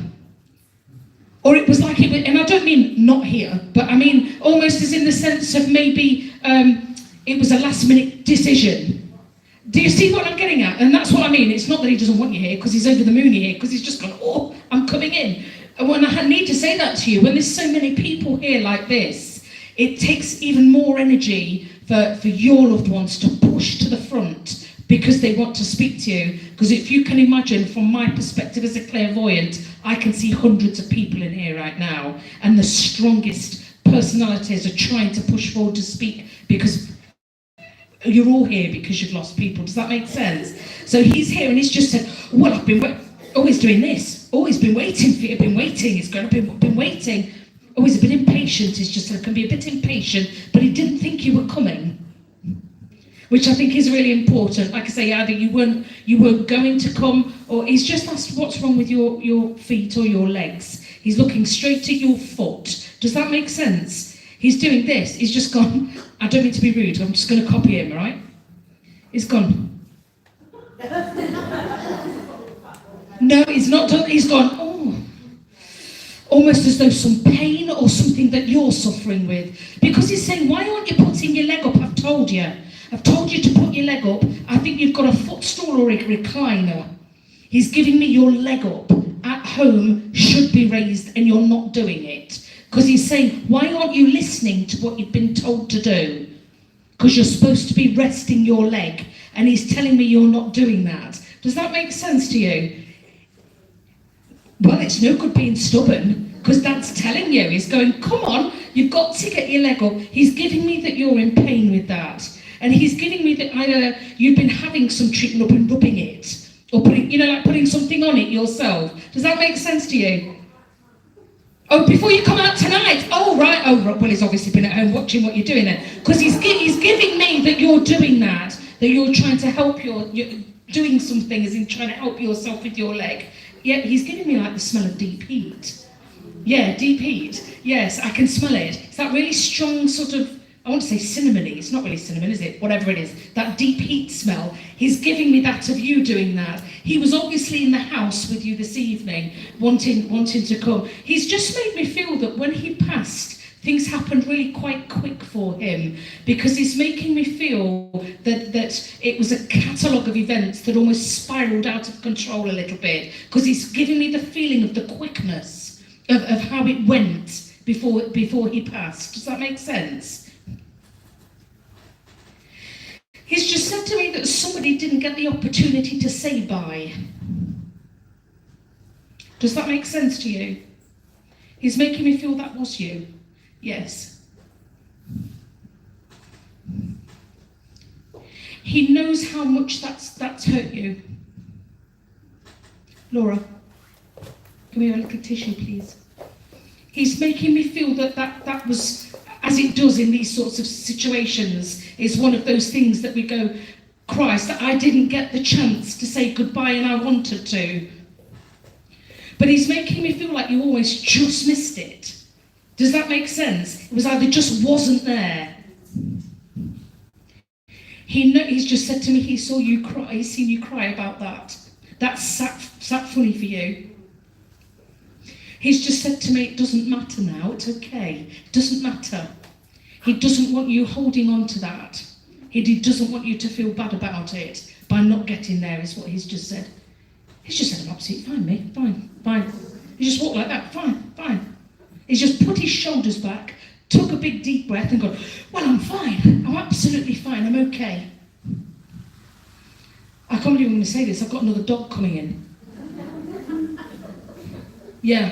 Or it was like it was, and I don't mean not here, but I mean almost as in the sense of maybe it was a last minute decision. Do you see what I'm getting at? And that's what I mean. It's not that he doesn't want you here because he's over the moon here, because he's just gone, oh, I'm coming in. And when I need to say that to you, when there's so many people here like this, it takes even more energy for your loved ones to push to the front because they want to speak to you. Because if you can imagine, from my perspective as a clairvoyant, I can see hundreds of people in here right now, and the strongest personalities are trying to push forward to speak because you're all here because you've lost people. Does that make sense? So he's here and he's just said, well, I've been always doing this. Always been waiting for you. Been waiting. He's going to been waiting. Always a bit impatient. He's just said, I can be a bit impatient, but he didn't think you were coming, which I think is really important. Like I say, either you weren't going to come, or he's just asked what's wrong with your feet or your legs. He's looking straight at your foot. Does that make sense? He's doing this. He's just gone, I don't mean to be rude, I'm just going to copy him, all right? He's gone. No, he's not done. He's gone, oh. Almost as though some pain or something that you're suffering with. Because he's saying, why aren't you putting your leg up? I've told you. I've told you to put your leg up. I think you've got a footstool or a recliner. He's giving me your leg up at home should be raised, and you're not doing it. Because he's saying, why aren't you listening to what you've been told to do? Because you're supposed to be resting your leg. And he's telling me you're not doing that. Does that make sense to you? Well, it's no good being stubborn, because that's telling you. He's going, come on, you've got to get your leg up. He's giving me that you're in pain with that. And he's giving me that either you've been having some treatment or been rubbing it. Or putting something on it yourself. Does that make sense to you? Oh, before you come out tonight. Oh, right. Oh, well, he's obviously been at home watching what you're doing then. Because he's giving me that you're doing that you're trying to help you're doing something as in trying to help yourself with your leg. Yeah, he's giving me like the smell of deep heat. Yeah, deep heat. Yes, I can smell it. It's that really strong sort of, I want to say cinnamony. It's not really cinnamon, is it? Whatever it is. That deep heat smell. He's giving me that of you doing that. He was obviously in the house with you this evening, wanting to come. He's just made me feel that when he passed, things happened really quite quick for him, because he's making me feel that it was a catalogue of events that almost spiralled out of control a little bit, because he's giving me the feeling of the quickness of how it went before he passed. Does that make sense? He's just said to me that somebody didn't get the opportunity to say bye. Does that make sense to you? He's making me feel that was you. Yes. He knows how much that's hurt you. Laura, can we have a little tissue, please? He's making me feel that was, as it does in these sorts of situations, is one of those things that we go, Christ, I didn't get the chance to say goodbye and I wanted to. But he's making me feel like you always just missed it. Does that make sense? It was either just wasn't there. He's just said to me he saw you cry, he's seen you cry about that. That's sat funny for you. He's just said to me, it doesn't matter now, it's okay. It doesn't matter. He doesn't want you holding on to that. He doesn't want you to feel bad about it by not getting there, is what he's just said. He's just said, I'm absolutely fine, mate, fine. He just walked like that, fine. He's just put his shoulders back, took a big deep breath and gone, well, I'm fine. I'm absolutely fine. I'm okay. I can't believe I'm going to say this. I've got another dog coming in. Yeah, I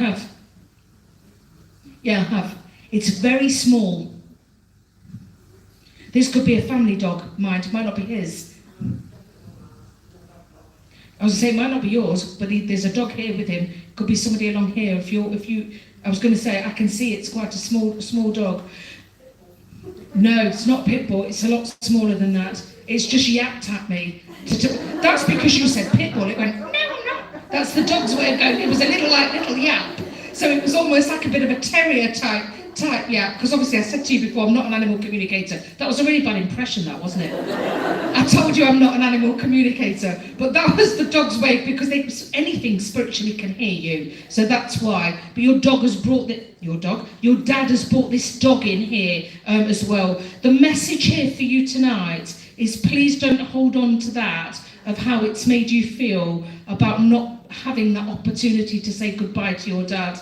have. It's very small. This could be a family dog, mind. It might not be his. I was saying it might not be yours, but there's a dog here with him. Could be somebody along here. I was going to say, I can see it's quite a small dog. No, it's not pit bull. It's a lot smaller than that. It's just yapped at me. That's because you said pit bull. It went, no. That's the dog's way of going. It was a little yap. So it was almost like a bit of a terrier type yap. Because obviously I said to you before, I'm not an animal communicator. That was a really bad impression, that, wasn't it? I told you I'm not an animal communicator. But that was the dog's way, because anything spiritually can hear you. So that's why. But your dad has brought this dog in here as well. The message here for you tonight is, please don't hold on to that, of how it's made you feel about not having that opportunity to say goodbye to your dad.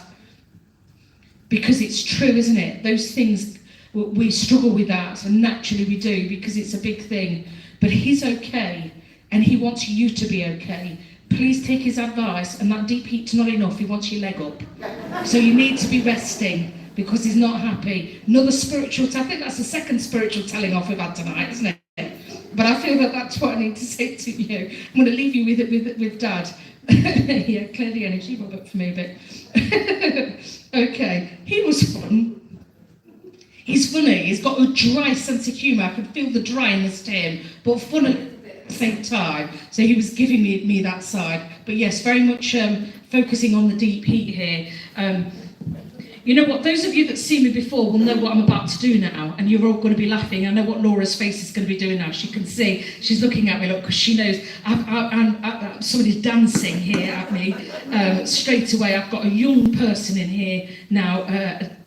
Because it's true, isn't it? Those things, we struggle with that, and naturally we do, because it's a big thing. But he's okay, and he wants you to be okay. Please take his advice, and that deep heat's not enough. He wants your leg up. So you need to be resting, because he's not happy. Another spiritual, I think that's the second spiritual telling off we've had tonight, isn't it? But I feel that that's what I need to say to you. I'm going to leave you with Dad. Yeah, clear the energy, rub up for me a bit. Okay, he was fun. He's funny. He's got a dry sense of humour. I can feel the dryness to him, but fun at the same time. So he was giving me that side. But yes, very much focusing on the deep heat here. You know what, those of you that see me before will know what I'm about to do now, and you're all going to be laughing. I know what Laura's face is going to be doing now. She can see, she's looking at me, look, because she knows somebody's dancing here at me straight away. I've got a young person in here now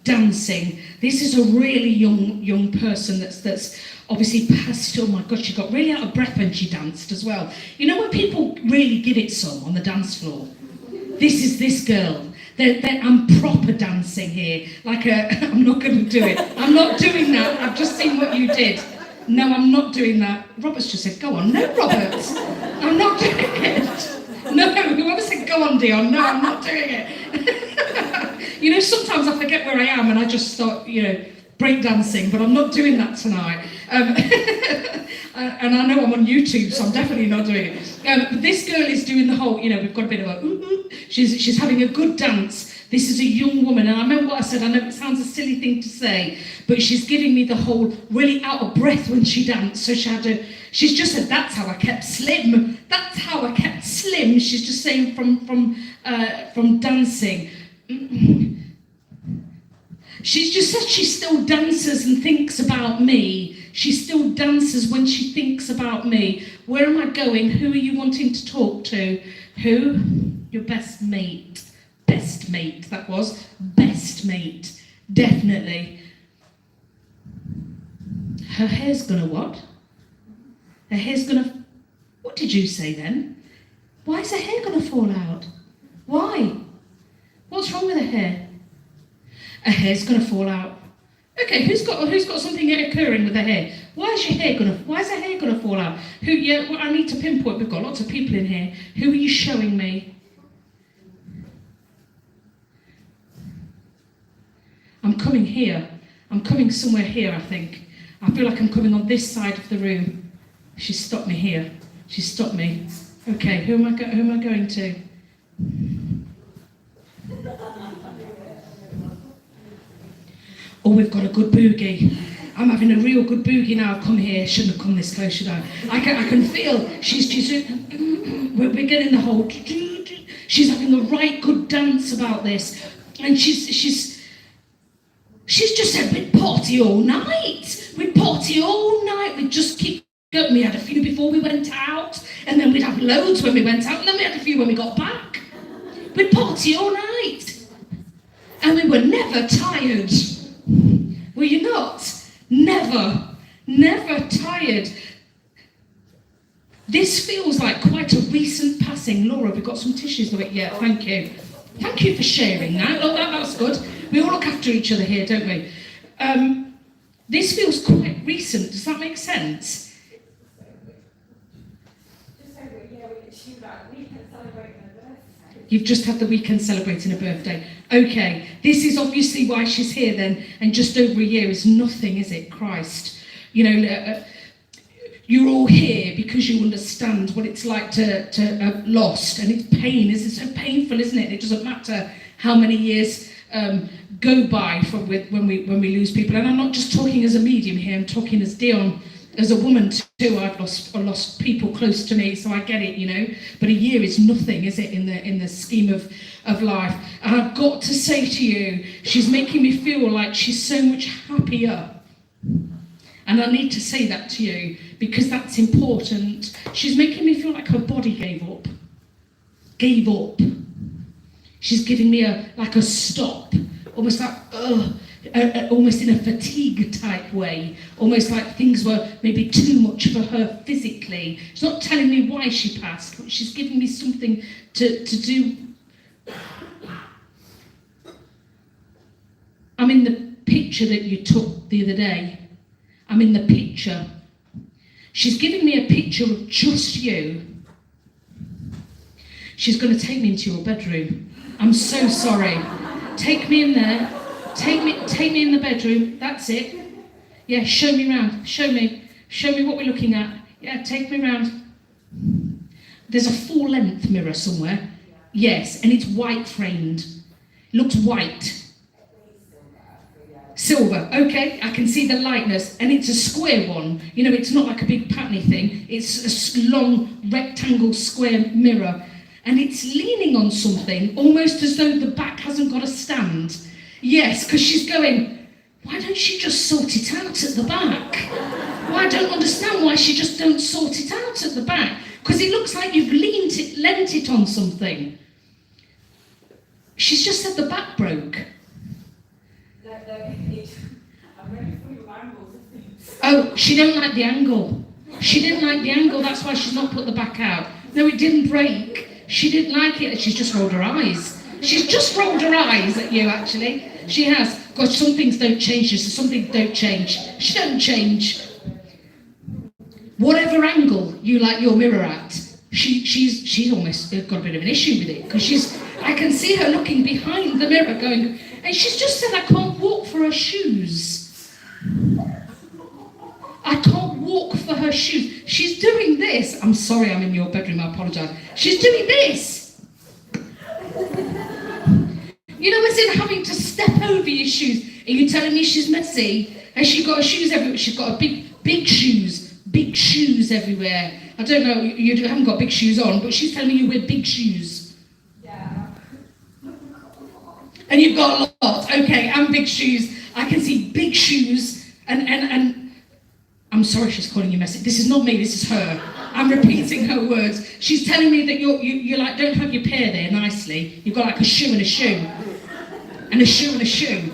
dancing. This is a really young person that's obviously passed. Oh my God, she got really out of breath when she danced as well. You know when people really give it some on the dance floor? This is this girl. I'm proper dancing here. I'm not going to do it. I'm not doing that. I've just seen what you did. No, I'm not doing that. Robert's just said, go on. No, Robert. I'm not doing it. No, whoever said, go on, Dionne. No, I'm not doing it. You know, sometimes I forget where I am and I just start, breakdancing, but I'm not doing that tonight. And I know I'm on YouTube, so I'm definitely not doing it. But this girl is doing the whole, we've got a bit of a, she's having a good dance. This is a young woman, and I remember what I said. I know it sounds a silly thing to say, but she's giving me the whole really out of breath when she danced. So she's just said, that's how I kept slim. That's how I kept slim. She's just saying from dancing. She's just said she still dances and thinks about me. She still dances when she thinks about me. Where am I going? Who are you wanting to talk to? Who? Your best mate. Best mate, that was. Best mate. Definitely. Her hair's gonna what? Her hair's gonna... What did you say then? Why is her hair gonna fall out? Why? What's wrong with her hair? Her hair's gonna fall out. Okay, who's got something occurring with her hair? Why is her hair gonna fall out? I need to pinpoint. We've got lots of people in here. Who are you showing me? I'm coming here. I'm coming somewhere here, I think. I feel like I'm coming on this side of the room. She stopped me here. She stopped me. Okay, who am I going to? Oh, we've got a good boogie. I'm having a real good boogie now. I've come here. Shouldn't have come this close, should I? I can feel we're getting the whole. She's having a right good dance about this, and she's just said we'd party all night. We'd party all night. We'd just keep going. We had a few before we went out, and then we'd have loads when we went out, and then we had a few when we got back. We'd party all night, and we were never tired. Were you not? Never tired. This feels like quite a recent passing. Laura, have you got some tissues? Yeah, thank you. Thank you for sharing that. Look, that's good. We all look after each other here, don't we? This feels quite recent. Does that make sense? You've just had the weekend celebrating a birthday. Okay, this is obviously why she's here then, and just over a year is nothing, is it? Christ. You're you're all here because you understand what it's like to have lost, and it's pain. It's so painful, isn't it? It doesn't matter how many years go by when we lose people. And I'm not just talking as a medium here. I'm talking as Dionne, as a woman too. I've lost people close to me, so I get it, you know. But a year is nothing, is it, in the scheme of life? And I've got to say to you, she's making me feel like she's so much happier. And I need to say that to you because that's important. She's making me feel like her body gave up. She's giving me a stop, almost like, almost in a fatigue type way, almost like things were maybe too much for her physically. She's not telling me why she passed, but she's giving me something to do. I'm in the picture that you took the other day. I'm in the picture. She's giving me a picture of just you. She's going to take me into your bedroom. I'm so sorry. Take me in there. Take me in the bedroom. That's it. Yeah, show me round. Show me what we're looking at. Yeah, take me round. There's a full-length mirror somewhere. Yes, and it's white framed. Looks white. Silver, okay, I can see the lightness, and it's a square one. You know, it's not like a big patterny thing. It's a long rectangle square mirror, and it's leaning on something, almost as though the back hasn't got a stand. Yes, because she's going, why don't she just sort it out at the back? Well, I don't understand why she just don't sort it out at the back, because it looks like you've lent it on something. She's just said the back broke. Oh, she don't like the angle. She didn't like the angle, that's why she's not put the back out. No, it didn't break. She didn't like it, she's just rolled her eyes. She's just rolled her eyes at you, actually. She has. God, some things don't change, so some things don't change. She don't change. Whatever angle you like your mirror at, she's almost got a bit of an issue with it, because I can see her looking behind the mirror going, and she's just said, I can't walk for her shoes. I can't walk for her shoes. She's doing this. I'm sorry, I'm in your bedroom, I apologise. She's doing this. You know, as in having to step over your shoes. Are you telling me she's messy? Has she got her shoes everywhere? She's got a big shoes everywhere. I don't know, you haven't got big shoes on, but she's telling me you wear big shoes. Yeah. And you've got a lot, okay, and big shoes. I can see big shoes, and I'm sorry she's calling you messy. This is not me, this is her. I'm repeating her words. She's telling me that you like, don't have your pair there nicely. You've got like a shoe and a shoe. And a shoe and a shoe.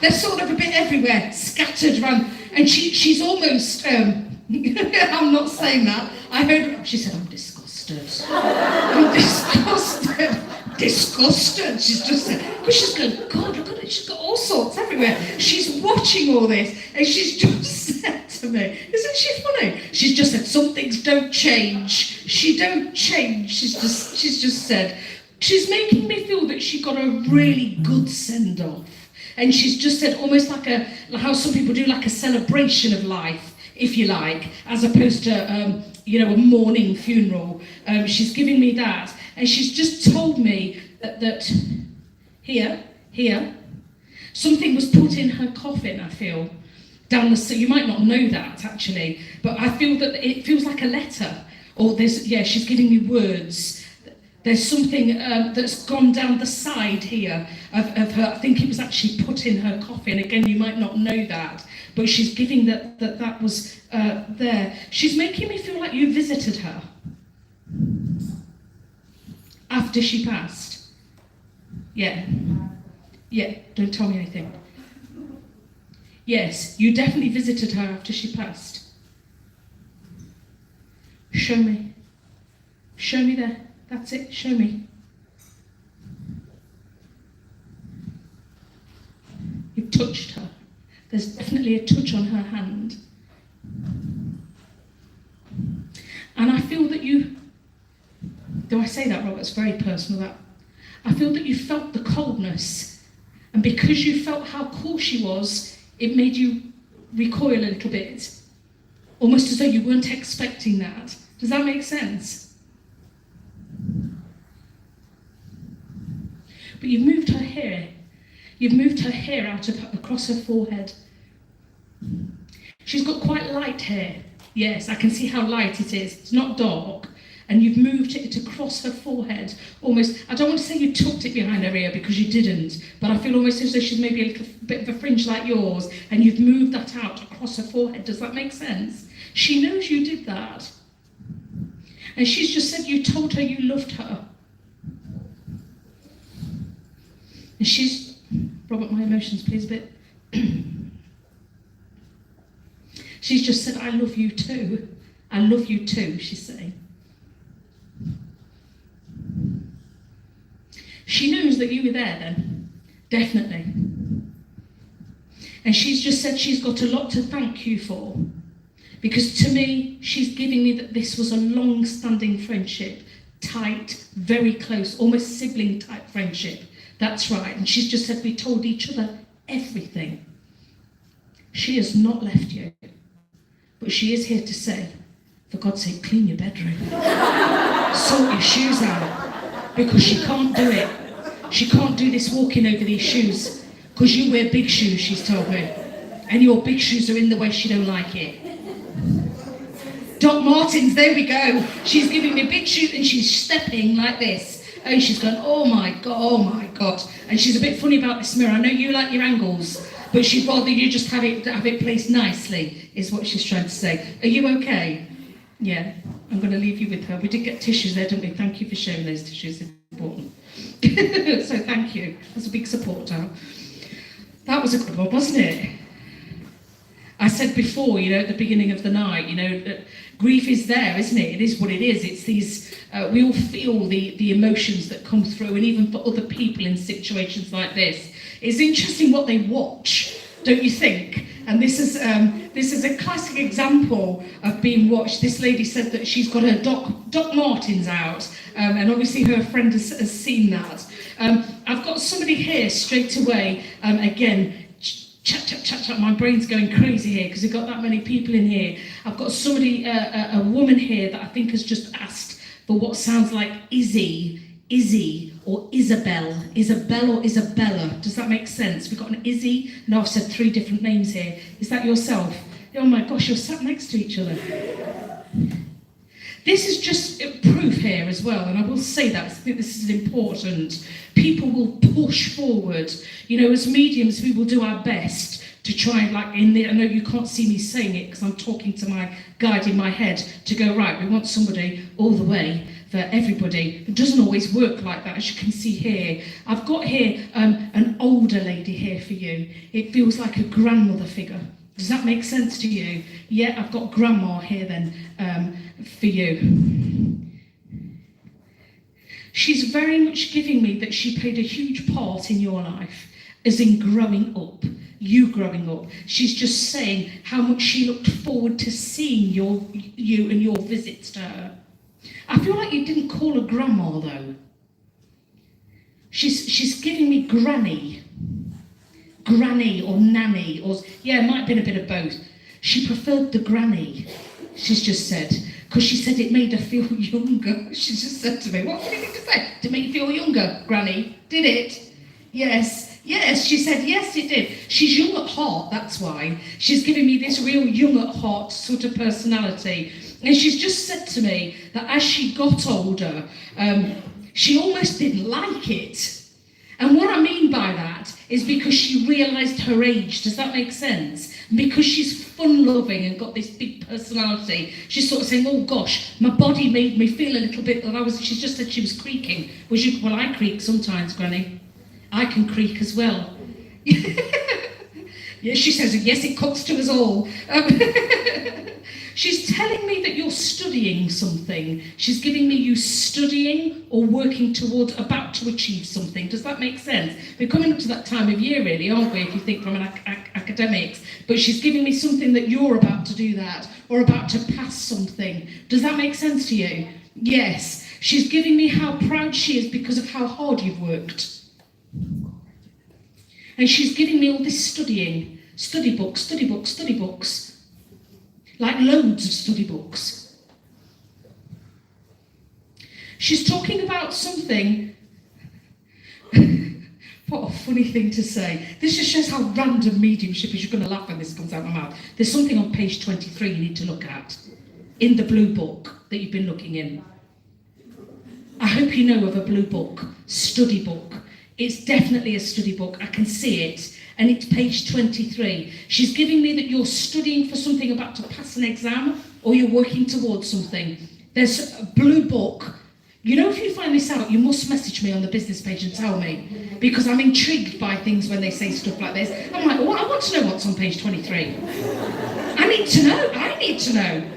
They're sort of a bit everywhere, scattered around. And she's almost, I'm not saying that. I heard, she said, I'm disgusted. I'm disgusted. Disgusted, she's just said, because she's going, God, look at it, she's got all sorts everywhere. She's watching all this, and she's just said to me, isn't she funny? She's just said, some things don't change. She don't change. She's just said, she's making me feel that she got a really good send-off. And she's just said, almost like how some people do, like a celebration of life, if you like, as opposed to, a mourning funeral. She's giving me that. And she's just told me that here, something was put in her coffin, I feel, down the street. You might not know that, actually, but I feel that it feels like a letter. Or she's giving me words. There's something that's gone down the side here of her. I think it was actually put in her coffin. Again, you might not know that, but she's giving that was there. She's making me feel like you visited her after she passed. Yeah, don't tell me anything. Yes, you definitely visited her after she passed. Show me there. That's it, show me. You've touched her. There's definitely a touch on her hand. And I feel that do I say that, Robert? It's very personal, that. I feel that you felt the coldness. And because you felt how cool she was, it made you recoil a little bit, almost as though you weren't expecting that. Does that make sense? But you've moved her hair. You've moved her hair across her forehead. She's got quite light hair. Yes, I can see how light it is. It's not dark. And you've moved it across her forehead, almost. I don't want to say you tucked it behind her ear, because you didn't, but I feel almost as though she's maybe a little bit of a fringe like yours, and you've moved that out across her forehead. Does that make sense? She knows you did that. And she's just said you told her you loved her. And she's, Robert, my emotions please a bit. She's just said, I love you too. I love you too, she's saying. She knows that you were there then, definitely. And she's just said she's got a lot to thank you for. Because to me, she's giving me that this was a long-standing friendship, tight, very close, almost sibling-type friendship. That's right. And she's just said we told each other everything. She has not left you. But she is here to say, for God's sake, clean your bedroom. Sort your shoes out. Because she can't do it. She can't do this walking over these shoes. Because you wear big shoes, she's told me. And your big shoes are in the way she don't like it. Doc Martens, there we go. She's giving me big shoes and she's stepping like this. And she's going, oh my God. And she's a bit funny about this mirror. I know you like your angles, but she'd rather you just have it placed nicely, is what she's trying to say. Are you okay? Yeah, I'm going to leave you with her. We did get tissues there, didn't we? Thank you for sharing those tissues. It's important. So thank you. That's a big support now. That was a good one, wasn't it? I said before, at the beginning of the night, grief is there, isn't it? It is what it is. It's these, we all feel the emotions that come through, and even for other people in situations like this. It's interesting what they watch, don't you think? And this is a classic example of being watched. This lady said that she's got her Doc Martens out, and obviously her friend has seen that. I've got somebody here straight away, again, chat, my brain's going crazy here because we've got that many people in here. I've got somebody, a woman here that I think has just asked for what sounds like Izzy or Isabel or Isabella. Does that make sense? We've got an Izzy. No, I've said 3 different names here. Is that yourself? Oh my gosh, you're sat next to each other. This is just proof here as well, and I will say that, I think this is important. People will push forward. As mediums, we will do our best to try and, I know you can't see me saying it because I'm talking to my guide in my head, to go, right, we want somebody all the way for everybody. It doesn't always work like that, as you can see here. I've got here an older lady here for you. It feels like a grandmother figure. Does that make sense to you? Yeah, I've got grandma here then for you. She's very much giving me that she played a huge part in your life, as in growing up, you growing up. She's just saying how much she looked forward to seeing you and your visits to her. I feel like you didn't call her grandma though. She's giving me granny or nanny, or yeah, it might have been a bit of both. She preferred the granny, she's just said, because she said it made her feel younger. She just said to me, what did you say? To make you feel younger, granny? Did it? Yes, she said, yes, it did. She's young at heart, that's why. She's giving me this real young at heart sort of personality. And she's just said to me that as she got older, she almost didn't like it. And what I mean by that is because she realised her age. Does that make sense? Because she's fun-loving and got this big personality, she's sort of saying, oh gosh, my body made me feel a little bit that she just said she was creaking. Well, I creak sometimes, Granny. I can creak as well. Yeah, she says, yes, it comes to us all. She's telling me that you're studying something. She's giving me you studying or working towards, about to achieve something. Does that make sense? We're coming up to that time of year, really, aren't we, if you think from an academics. But she's giving me something that you're about to do that, or about to pass something. Does that make sense to you? Yes. She's giving me how proud she is because of how hard you've worked. And she's giving me all this studying. Study books, study books, study books. Like loads of study books. She's talking about something. What a funny thing to say. This just shows how random mediumship is. You're going to laugh when this comes out of my mouth. There's something on page 23 you need to look at in the blue book that you've been looking in. I hope you know of a blue book, study book. It's definitely a study book. I can see it. And it's page 23. She's giving me that you're studying for something, about to pass an exam, or you're working towards something. There's a blue book. You know, if you find this out, you must message me on the business page and tell me, because I'm intrigued by things when they say stuff like this. I'm like, well, I want to know what's on page 23. I need to know.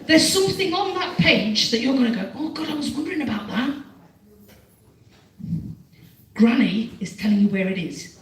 There's something on that page that you're going to go, oh God, I was wondering about that. Granny is telling you where it is.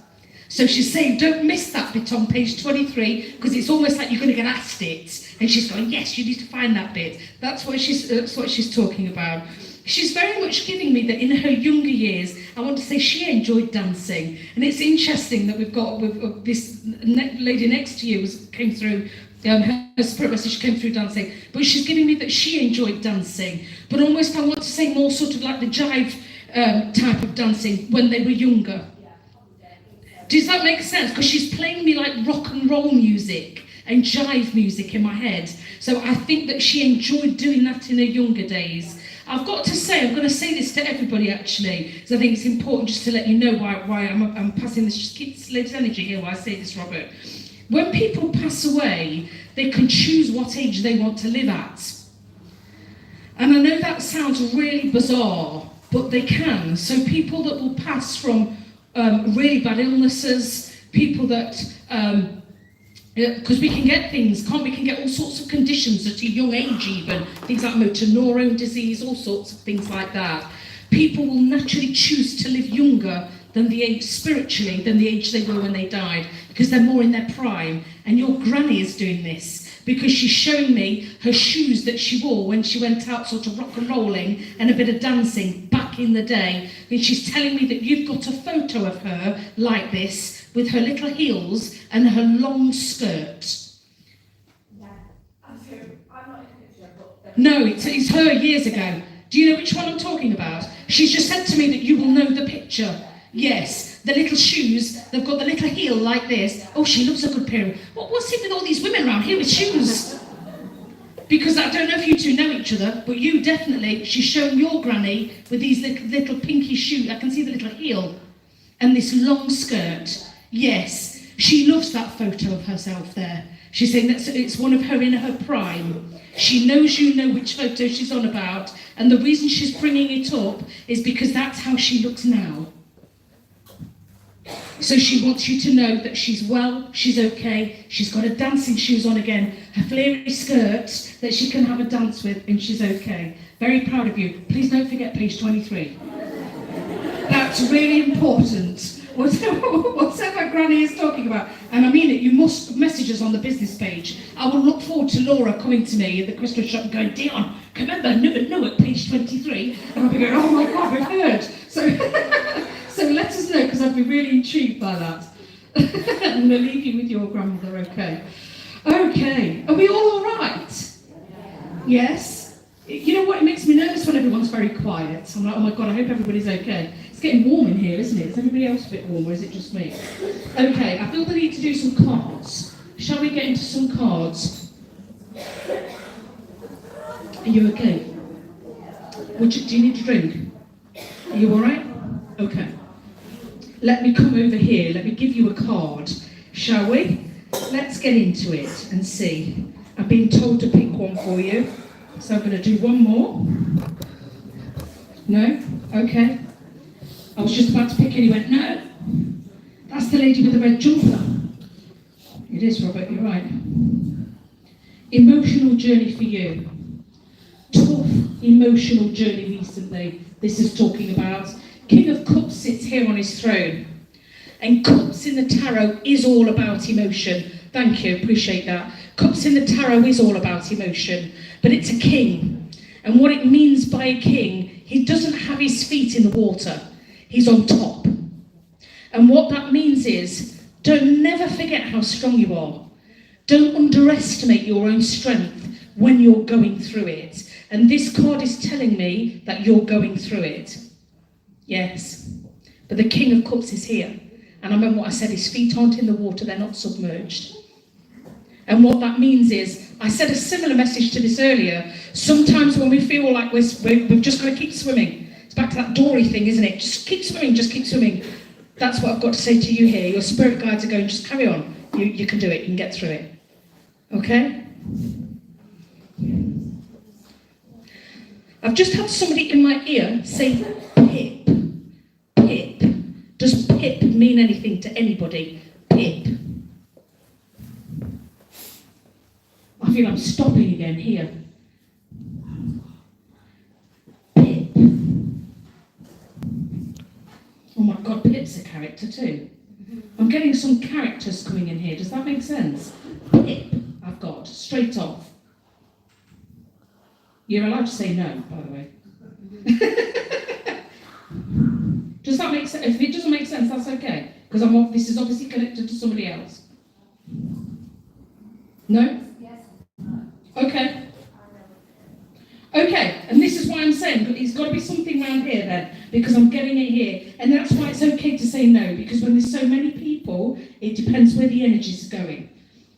So she's saying, don't miss that bit on page 23, because it's almost like you're going to get asked it. And she's going, yes, you need to find that bit. That's what she's talking about. She's very much giving me that in her younger years, I want to say she enjoyed dancing. And it's interesting that we've got this lady next to you came through, her spirit message came through dancing. But she's giving me that she enjoyed dancing. But almost, I want to say, more sort of like the jive type of dancing when they were younger. Does that make sense? Because she's playing me like rock and roll music and jive music in my head. So I think that she enjoyed doing that in her younger days. I've got to say, I'm going to say this to everybody actually, because I think it's important just to let you know why I'm passing this. Just keep this energy here while I say this, Robert. When people pass away, they can choose what age they want to live at. And I know that sounds really bizarre, but they can. So people that will pass from really bad illnesses, people that, because we can get things, can't we? We can get all sorts of conditions at a young age even, things like motor neurone disease, all sorts of things like that. People will naturally choose to live younger than the age, spiritually, than the age they were when they died, because they're more in their prime. And your granny is doing this, because she's showing me her shoes that she wore when she went out sort of rock and rolling and a bit of dancing back in the day. And she's telling me that you've got a photo of her like this, with her little heels and her long skirt. Yeah, I'm not in the picture, but... No, it's her years ago. Do you know which one I'm talking about? She's just said to me that you will know the picture. Yes, the little shoes, they've got the little heel like this. Oh, she loves a good pair of... What's it with all these women around here with shoes? Because I don't know if you two know each other, but you definitely, she's shown your granny with these little pinky shoes. I can see the little heel and this long skirt. Yes, she loves that photo of herself there. She's saying that it's one of her in her prime. She knows you know which photo she's on about, and the reason she's bringing it up is because that's how she looks now. So she wants you to know that she's well, she's okay, she's got her dancing shoes on again, her flary skirt that she can have a dance with, and she's okay. Very proud of you. Please don't forget page 23. That's really important. Whatever Granny is talking about, and I mean it, you must message us on the business page. I will look forward to Laura coming to me at the crystal shop and going, Dionne, remember Newark, page 23? And I'll be going, oh my God, I've heard. So let us know, because I'd be really intrigued by that. And I'll leave you with your grandmother, okay? Okay, are we all right? Yes? You know what, it makes me nervous when everyone's very quiet. I'm like, oh my God, I hope everybody's okay. It's getting warm in here, isn't it? Is everybody else a bit warm, or is it just me? Okay, I feel the need to do some cards. Shall we get into some cards? Are you okay? Do you need a drink? Are you all right? Okay. Let me come over here. Let me give you a card, shall we? Let's get into it and see. I've been told to pick one for you, so I'm going to do one more. No? Okay. I was just about to pick and you went, no. That's the lady with the red jumper. It is, Robert, you're right. Emotional journey for you. Tough emotional journey recently. This is talking about King of Cups sits here on his throne. And Cups in the tarot is all about emotion. Thank you, appreciate that. Cups in the tarot is all about emotion. But it's a king. And what it means by a king, he doesn't have his feet in the water. He's on top. And what that means is Don't never forget how strong you are. Don't underestimate your own strength when you're going through it. And this card is telling me that you're going through it. Yes. But the King of Cups is here. And I remember what I said, his feet aren't in the water, they're not submerged. And what that means is, I said a similar message to this earlier. Sometimes when we feel like we've just got to keep swimming. It's back to that Dory thing, isn't it? Just keep swimming, just keep swimming. That's what I've got to say to you here. Your spirit guides are going, just carry on. You can do it, you can get through it. Okay? I've just had somebody in my ear say Pip. Pip. Does Pip mean anything to anybody? Pip. I feel I'm stopping again here. Pip. Oh my God, Pip's a character too. I'm getting some characters coming in here. Does that make sense? Pip, I've got, straight off. You're allowed to say no, by the way. Does that make sense? If it doesn't make sense, that's okay. Because this is obviously connected to somebody else. No? Yes. Okay. Okay, and this is why I'm saying it's got to be something around here then, because I'm getting it here. And that's why it's okay to say no, because when there's so many people, it depends where the energy is going.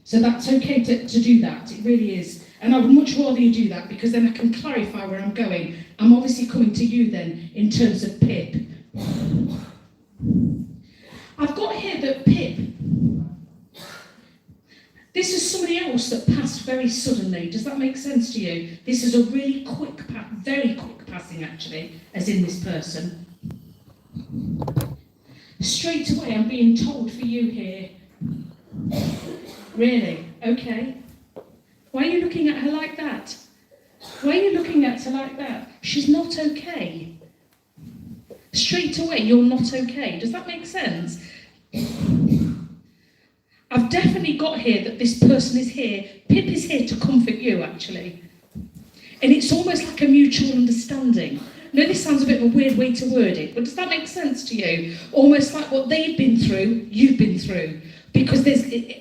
So that's okay to do that, it really is. And I would much rather you do that, because then I can clarify where I'm going. I'm obviously coming to you then, in terms of Pip. I've got here that Pip, this is somebody else that passed very suddenly. Does that make sense to you? This is a really quick, very quick passing actually, as in this person. Straight away I'm being told for you here. Really? Okay. Why are you looking at her like that? Why are you looking at her like that? She's not okay. Straight away, you're not okay. Does that make sense? I've definitely got here that this person is here. Pip is here to comfort you, actually. And it's almost like a mutual understanding. I know this sounds a bit of a weird way to word it, but does that make sense to you? Almost like what they've been through, you've been through. Because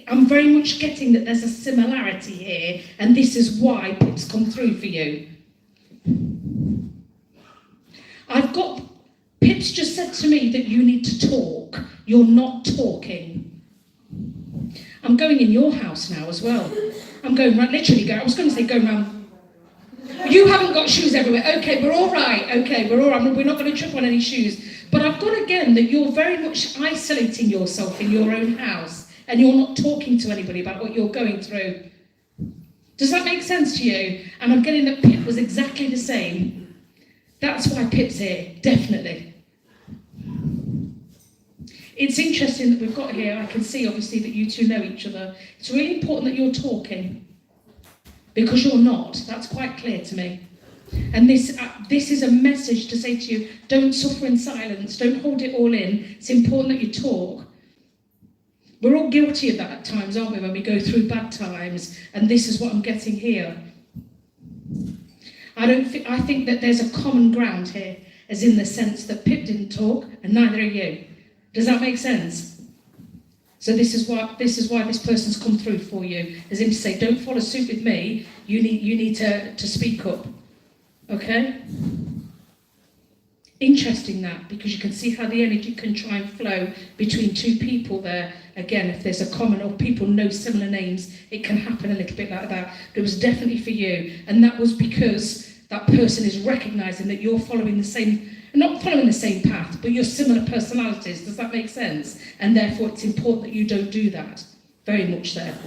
I'm very much getting that there's a similarity here, and this is why Pip's come through for you. Pip's just said to me that you need to talk. You're not talking. I'm going in your house now as well. I'm going right, literally I was going to say go round. You haven't got shoes everywhere. Okay, we're all right. Okay, we're all right. We're not going to trip on any shoes. But I've got again that you're very much isolating yourself in your own house, and you're not talking to anybody about what you're going through. Does that make sense to you? And I'm getting that Pip was exactly the same. That's why Pip's here, definitely. It's interesting that we've got here, I can see obviously that you two know each other. It's really important that you're talking, because you're not. That's quite clear to me. And this is a message to say to you, don't suffer in silence, don't hold it all in. It's important that you talk. We're all guilty of that at times, aren't we, when we go through bad times, and this is what I'm getting here. I think that there's a common ground here, as in the sense that Pip didn't talk, and neither are you. Does that make sense? So this is why this person's come through for you, as in to say, don't follow suit with me. You need to speak up. Okay? Interesting that, because you can see how the energy can try and flow between two people there. Again, if there's a common, or people know similar names, it can happen a little bit like that. But it was definitely for you, and that was because that person is recognising that you're following the same, not following the same path, but you're similar personalities. Does that make sense? And therefore it's important that you don't do that. Very much there.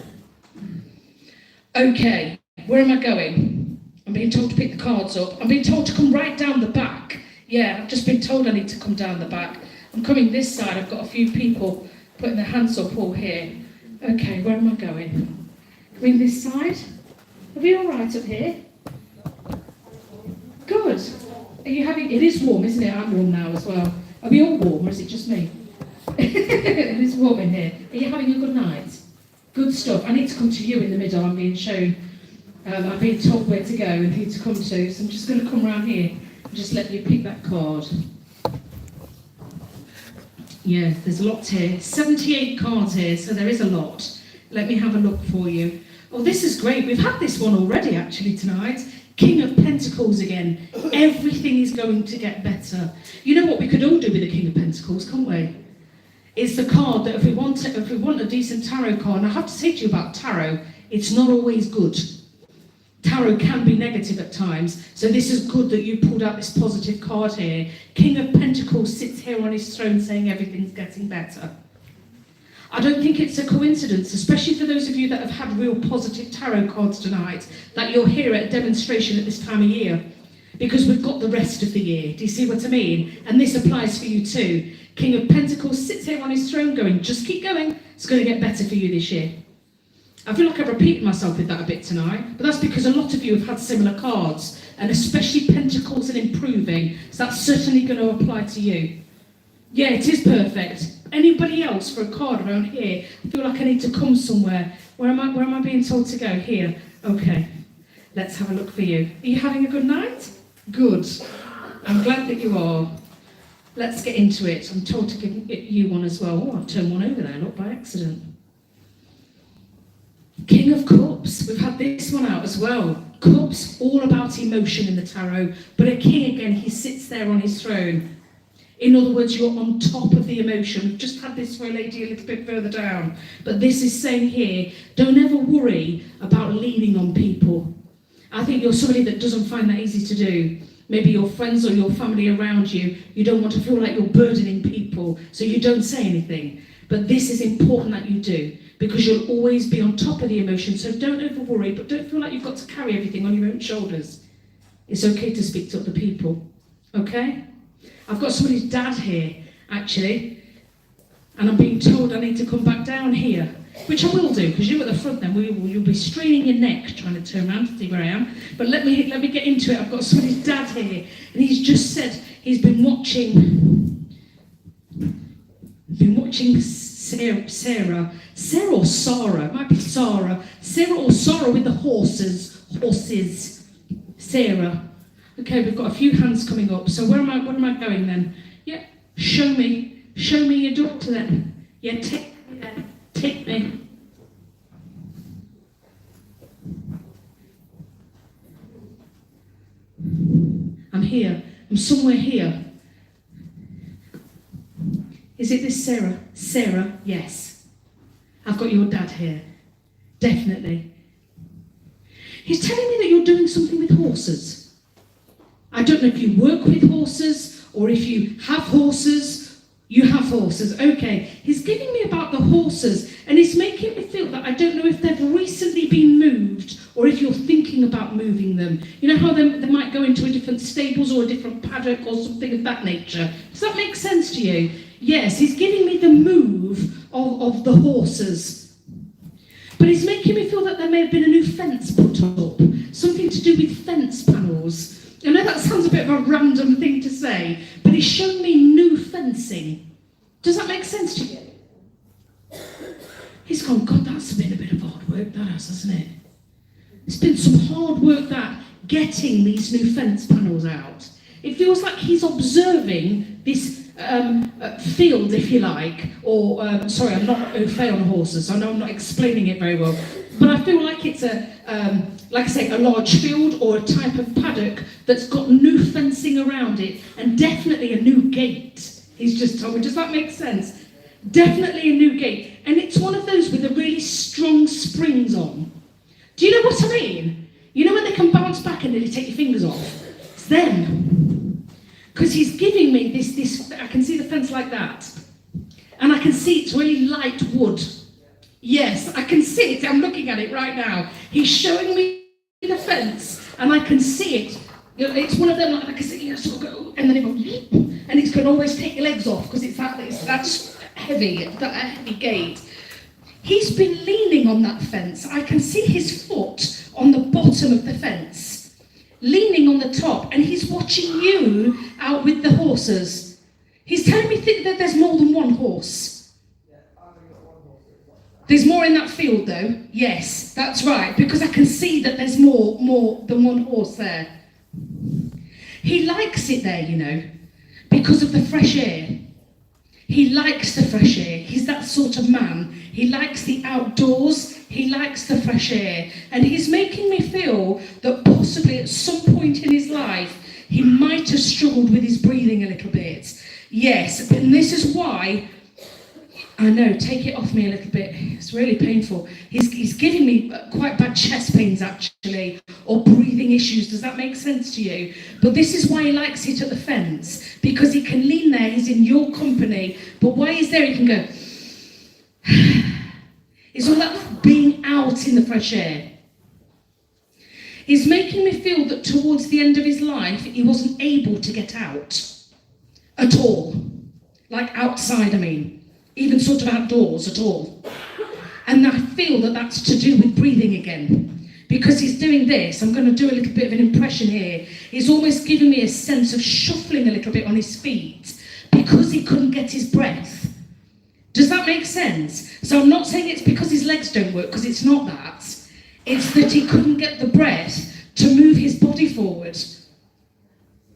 Okay, where am I going? I'm being told to pick the cards up. I'm being told to come right down the back. Yeah, I've just been told I need to come down the back. I'm coming this side. I've got a few people putting their hands up all here. Okay, where am I going? Coming this side? Are we all right up here? Good. Are you having... It is warm, isn't it? I'm warm now as well. Are we all warm, or is it just me? It is warm in here. Are you having a good night? Good stuff. I need to come to you in the middle. I'm being shown... I'm being told where to go and who to come to. So I'm just going to come around here and just let you pick that card. Yeah, there's a lot here. 78 cards here, so there is a lot. Let me have a look for you. Oh, this is great. We've had this one already, actually, tonight. King of Pentacles again. Everything is going to get better. You know what we could all do with the King of Pentacles, can't we? It's the card that if we want a decent tarot card, and I have to say to you about tarot, it's not always good. Tarot can be negative at times, so this is good that you pulled out this positive card here. King of Pentacles sits here on his throne saying everything's getting better. I don't think it's a coincidence, especially for those of you that have had real positive tarot cards tonight, that you're here at a demonstration at this time of year, because we've got the rest of the year. Do you see what I mean? And this applies for you too. King of Pentacles sits here on his throne going, just keep going, it's going to get better for you this year. I feel like I've repeated myself with that a bit tonight, but that's because a lot of you have had similar cards, and especially Pentacles and improving, so that's certainly going to apply to you. Yeah, it is perfect. Anybody else for a card around here? I feel like I need to come somewhere. Where am I being told to go? Here. Okay. Let's have a look for you. Are you having a good night? Good. I'm glad that you are. Let's get into it. I'm told to give you one as well. Oh, I've turned one over there, not by accident. King of Cups. We've had this one out as well. Cups, all about emotion in the tarot. But a king again, he sits there on his throne. In other words, you're on top of the emotion. We've just had this for a lady a little bit further down. But this is saying here, don't ever worry about leaning on people. I think you're somebody that doesn't find that easy to do. Maybe your friends or your family around you, you don't want to feel like you're burdening people, so you don't say anything. But this is important that you do, because you'll always be on top of the emotion. So don't over worry, but don't feel like you've got to carry everything on your own shoulders. It's okay to speak to other people, okay? I've got somebody's dad here, actually, and I'm being told I need to come back down here, which I will do, because you're at the front then, you'll be straining your neck trying to turn around to see where I am. But let me get into it. I've got somebody's dad here, and he's just said he's been watching Sarah or Sarah, it might be Sarah or Sarah with the horses, Sarah. Okay, we've got a few hands coming up. So what am I going then? Yeah, show me your daughter then. Yeah, take me. I'm here. I'm somewhere here. Is it this Sarah? Sarah, yes. I've got your dad here. Definitely. He's telling me that you're doing something with horses. I don't know if you work with horses or if you have horses. You have horses. Okay. He's giving me about the horses, and it's making me feel that I don't know if they've recently been moved or if you're thinking about moving them. You know how they might go into a different stables or a different paddock or something of that nature. Does that make sense to you? Yes, he's giving me the move of the horses. But he's making me feel that there may have been a new fence put up. Something to do with fence panels. I know that sounds a bit of a random thing to say, but he's shown me new fencing. Does that make sense to you? He's gone, God, that's been a bit of hard work, that has, hasn't it? It's been some hard work, that, getting these new fence panels out. It feels like he's observing this field, if you like, or, sorry, I'm not au fait on horses, I know I'm not explaining it very well, but I feel like it's like I say, a large field or a type of paddock that's got new fencing around it, and definitely a new gate. He's just told me, does that make sense? Definitely a new gate, and it's one of those with the really strong springs on. Do you know what I mean? You know when they can bounce back and nearly take your fingers off? It's them. Because he's giving me this, I can see the fence like that. And I can see it's really light wood. Yes, I can see it. I'm looking at it right now. He's showing me the fence, and I can see it. You know, it's one of them, like I can see, sort of go, and then it goes, and it's going to always take your legs off because that's heavy, that heavy gate. He's been leaning on that fence. I can see his foot on the bottom of the fence, leaning on the top, and he's watching you out with the horses. He's telling me that there's more than one horse. There's more in that field though. Yes, that's right, because I can see that there's more than one horse there. He likes it there, you know, because of the fresh air. He likes the fresh air. He's that sort of man. He likes the outdoors. He likes the fresh air. And he's making me feel that possibly at some point in his life, he might have struggled with his breathing a little bit. Yes, and this is why, I know, take it off me a little bit. It's really painful. He's giving me quite bad chest pains, actually, or breathing issues. Does that make sense to you? But this is why he likes it at the fence, because he can lean there, he's in your company, but while he's there, he can go, it's all that being out in the fresh air. He's making me feel that towards the end of his life, he wasn't able to get out at all. Like outside, I mean. Even sort of outdoors at all. And I feel that that's to do with breathing again. Because he's doing this, I'm going to do a little bit of an impression here. He's almost giving me a sense of shuffling a little bit on his feet because he couldn't get his breath. Does that make sense? So I'm not saying it's because his legs don't work, because it's not that. It's that he couldn't get the breath to move his body forward.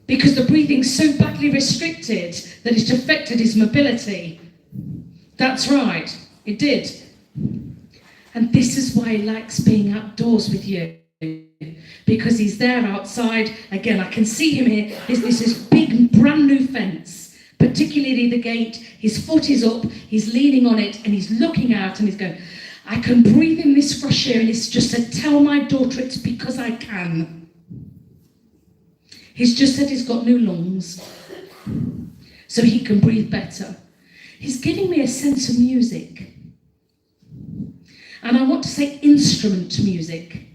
Because the breathing's so badly restricted that it affected his mobility. That's right, it did. And this is why he likes being outdoors with you. Because he's there outside. Again, I can see him here. This is big, brand new fence. Particularly the gate. His foot is up, he's leaning on it, and he's looking out and he's going, I can breathe in this fresh air, and it's just to tell my daughter it's because I can. He's just said he's got new lungs, so he can breathe better. He's giving me a sense of music. And I want to say instrument music.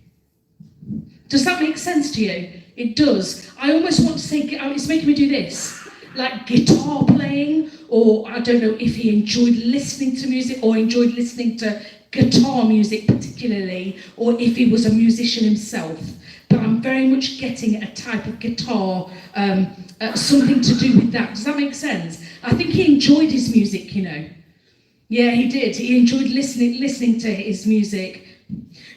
Does that make sense to you? It does. I almost want to say, it's making me do this. Like guitar playing, or I don't know if he enjoyed listening to music or enjoyed listening to guitar music particularly, or if he was a musician himself. But I'm very much getting a type of guitar, something to do with that. Does that make sense? I think he enjoyed his music, you know. Yeah, he did. He enjoyed listening to his music.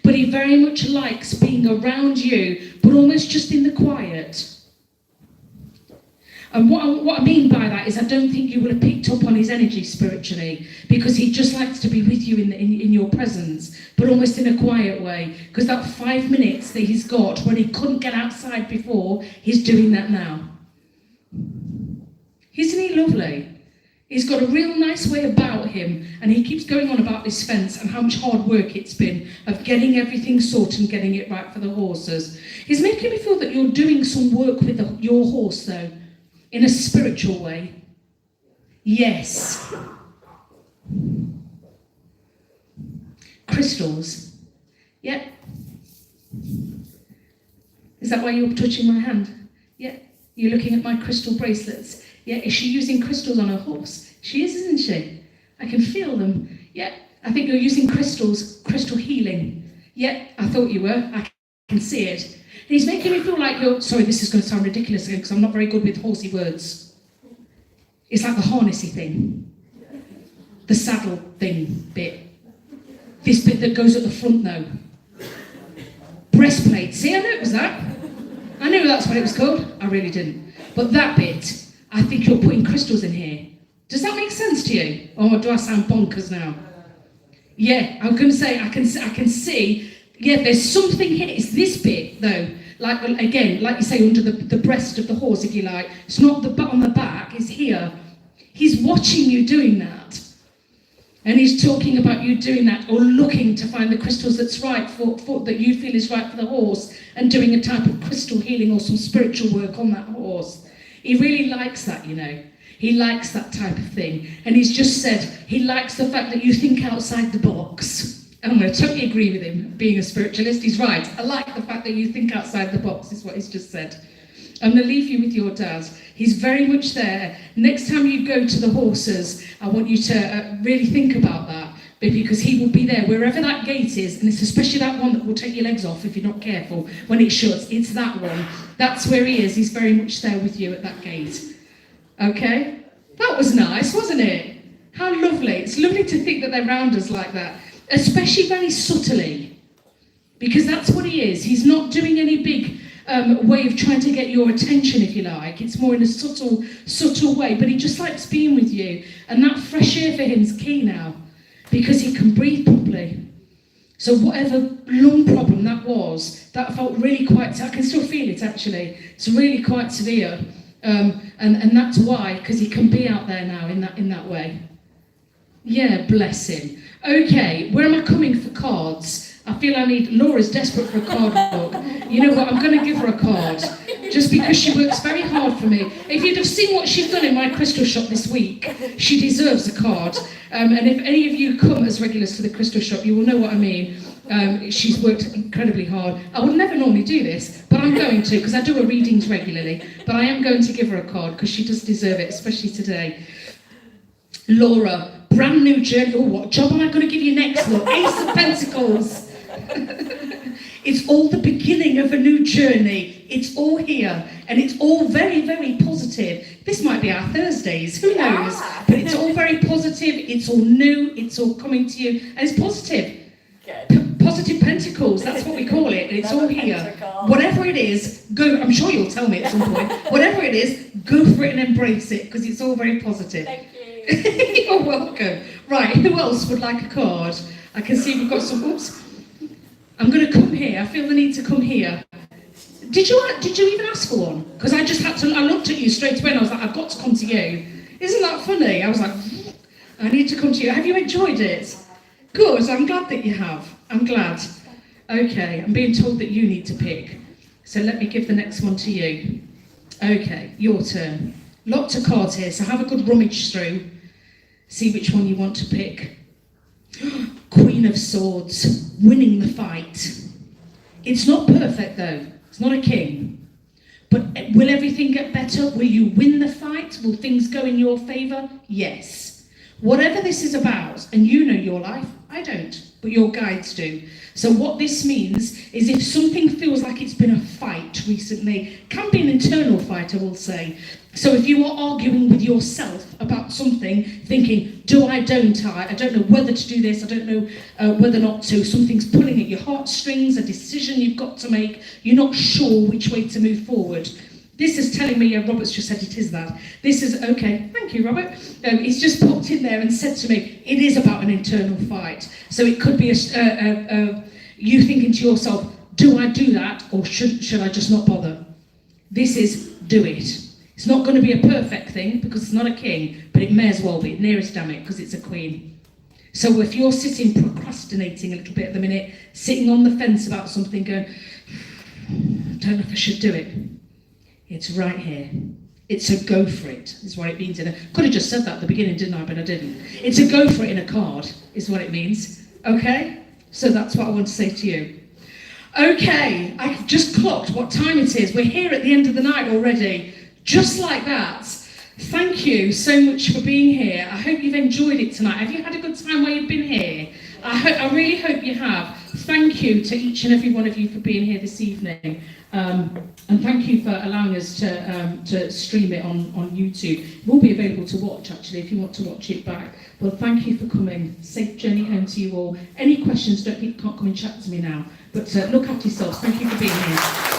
But he very much likes being around you, but almost just in the quiet. And what I mean by that is I don't think you would have picked up on his energy spiritually, because he just likes to be with you in your presence, but almost in a quiet way. Because that 5 minutes that he's got when he couldn't get outside before, he's doing that now. Isn't he lovely? He's got a real nice way about him, and he keeps going on about this fence and how much hard work it's been of getting everything sorted and getting it right for the horses. He's making me feel that you're doing some work with your horse, though. In a spiritual way. Yes. Crystals. Yeah. Is that why you're touching my hand? Yeah. You're looking at my crystal bracelets. Yeah. Is she using crystals on her horse? She is, isn't she? I can feel them. Yeah. I think you're using crystals, crystal healing. Yeah. I thought you were. I can see it. And he's making me feel like you're... Sorry, this is going to sound ridiculous again, because I'm not very good with horsey words. It's like the harnessy thing. The saddle thing bit. This bit that goes at the front, though. Breastplate. See, I knew it was that. I knew that's what it was called. I really didn't. But that bit, I think you're putting crystals in here. Does that make sense to you? Or do I sound bonkers now? Yeah, I'm going to say, I can see... Yeah, there's something here. It's this bit, though. Like, again, like you say, under the breast of the horse, if you like. It's not on the back, it's here. He's watching you doing that. And he's talking about you doing that, or looking to find the crystals that's right, for that you feel is right for the horse, and doing a type of crystal healing or some spiritual work on that horse. He really likes that, you know. He likes that type of thing. And he's just said he likes the fact that you think outside the box. And I'm going to totally agree with him, being a spiritualist. He's right. I like the fact that you think outside the box, is what he's just said. I'm going to leave you with your dad. He's very much there. Next time you go to the horses, I want you to really think about that, because he will be there wherever that gate is, and it's especially that one that will take your legs off if you're not careful when it shuts. It's that one. That's where he is. He's very much there with you at that gate. Okay? That was nice, wasn't it? How lovely. It's lovely to think that they're around us like that. Especially very subtly, because that's what he is. He's not doing any big way of trying to get your attention, if you like. It's more in a subtle way, but he just likes being with you. And that fresh air for him is key now, because he can breathe properly. So whatever lung problem that was, that felt really quite, I can still feel it actually, it's really quite severe. And that's why, because he can be out there now in that way. Yeah, bless him. Okay, where am I coming for cards? I feel I need, Laura's desperate for a card book. You know what, I'm going to give her a card, just because she works very hard for me. If you'd have seen what she's done in my crystal shop this week, she deserves a card. And if any of you come as regulars to the crystal shop, you will know what I mean. She's worked incredibly hard. I would never normally do this, but I'm going to, because I do her readings regularly. But I am going to give her a card, because she does deserve it, especially today. Laura, brand new journey. Oh, what job am I going to give you next? Look, Ace of Pentacles. It's all the beginning of a new journey. It's all here, and it's all very, very positive. This might be our Thursdays, who knows? But it's all very positive, it's all new, it's all coming to you, and it's positive. Positive Pentacles, that's what we call it, and it's all here. Whatever it is, go, I'm sure you'll tell me at some point, whatever it is, go for it and embrace it, because it's all very positive. Thank you. You're welcome. Right, who else would like a card? I can see we've got some, oops. I'm going to come here, I feel the need to come here. Did you even ask for one? Because I just had to, I looked at you straight away and I was like, I've got to come to you. Isn't that funny? I was like, I need to come to you. Have you enjoyed it? Good, I'm glad that you have. I'm glad. Okay, I'm being told that you need to pick. So let me give the next one to you. Okay, your turn. Lots of cards here, so have a good rummage through. See which one you want to pick. Queen of Swords, winning the fight. It's not perfect though. It's not a king. But will everything get better? Will you win the fight? Will things go in your favour? Yes. Whatever this is about, and you know your life, I don't, but your guides do. So what this means is if something feels like it's been a fight recently, can be an internal fight, I will say. So if you are arguing with yourself about something, thinking, do I, don't I don't know whether to do this, I don't know whether not to, something's pulling at your heartstrings, a decision you've got to make, you're not sure which way to move forward. This is telling me, Robert's just said it is that. This is, okay, thank you, Robert. He's just popped in there and said to me, it is about an internal fight. So it could be you thinking to yourself, do I do that, or should I just not bother? This is, do it. It's not going to be a perfect thing, because it's not a king, but it may as well be, nearest damn it, because it's a queen. So if you're sitting procrastinating a little bit at the minute, sitting on the fence about something, going, don't know if I should do it. It's right here. It's a go for it, is what it means. I could have just said that at the beginning, didn't I? But I didn't. It's a go for it in a card, is what it means. Okay? So that's what I want to say to you. Okay, I've just clocked what time it is. We're here at the end of the night already. Just like that. Thank you so much for being here. I hope you've enjoyed it tonight. Have you had a good time while you've been here? I really hope you have. Thank you to each and every one of you for being here this evening. And thank you for allowing us to stream it on YouTube. It will be available to watch, actually, if you want to watch it back. Well, thank you for coming. Safe journey home to you all. Any questions, can't come and chat to me now. But look after yourselves. Thank you for being here.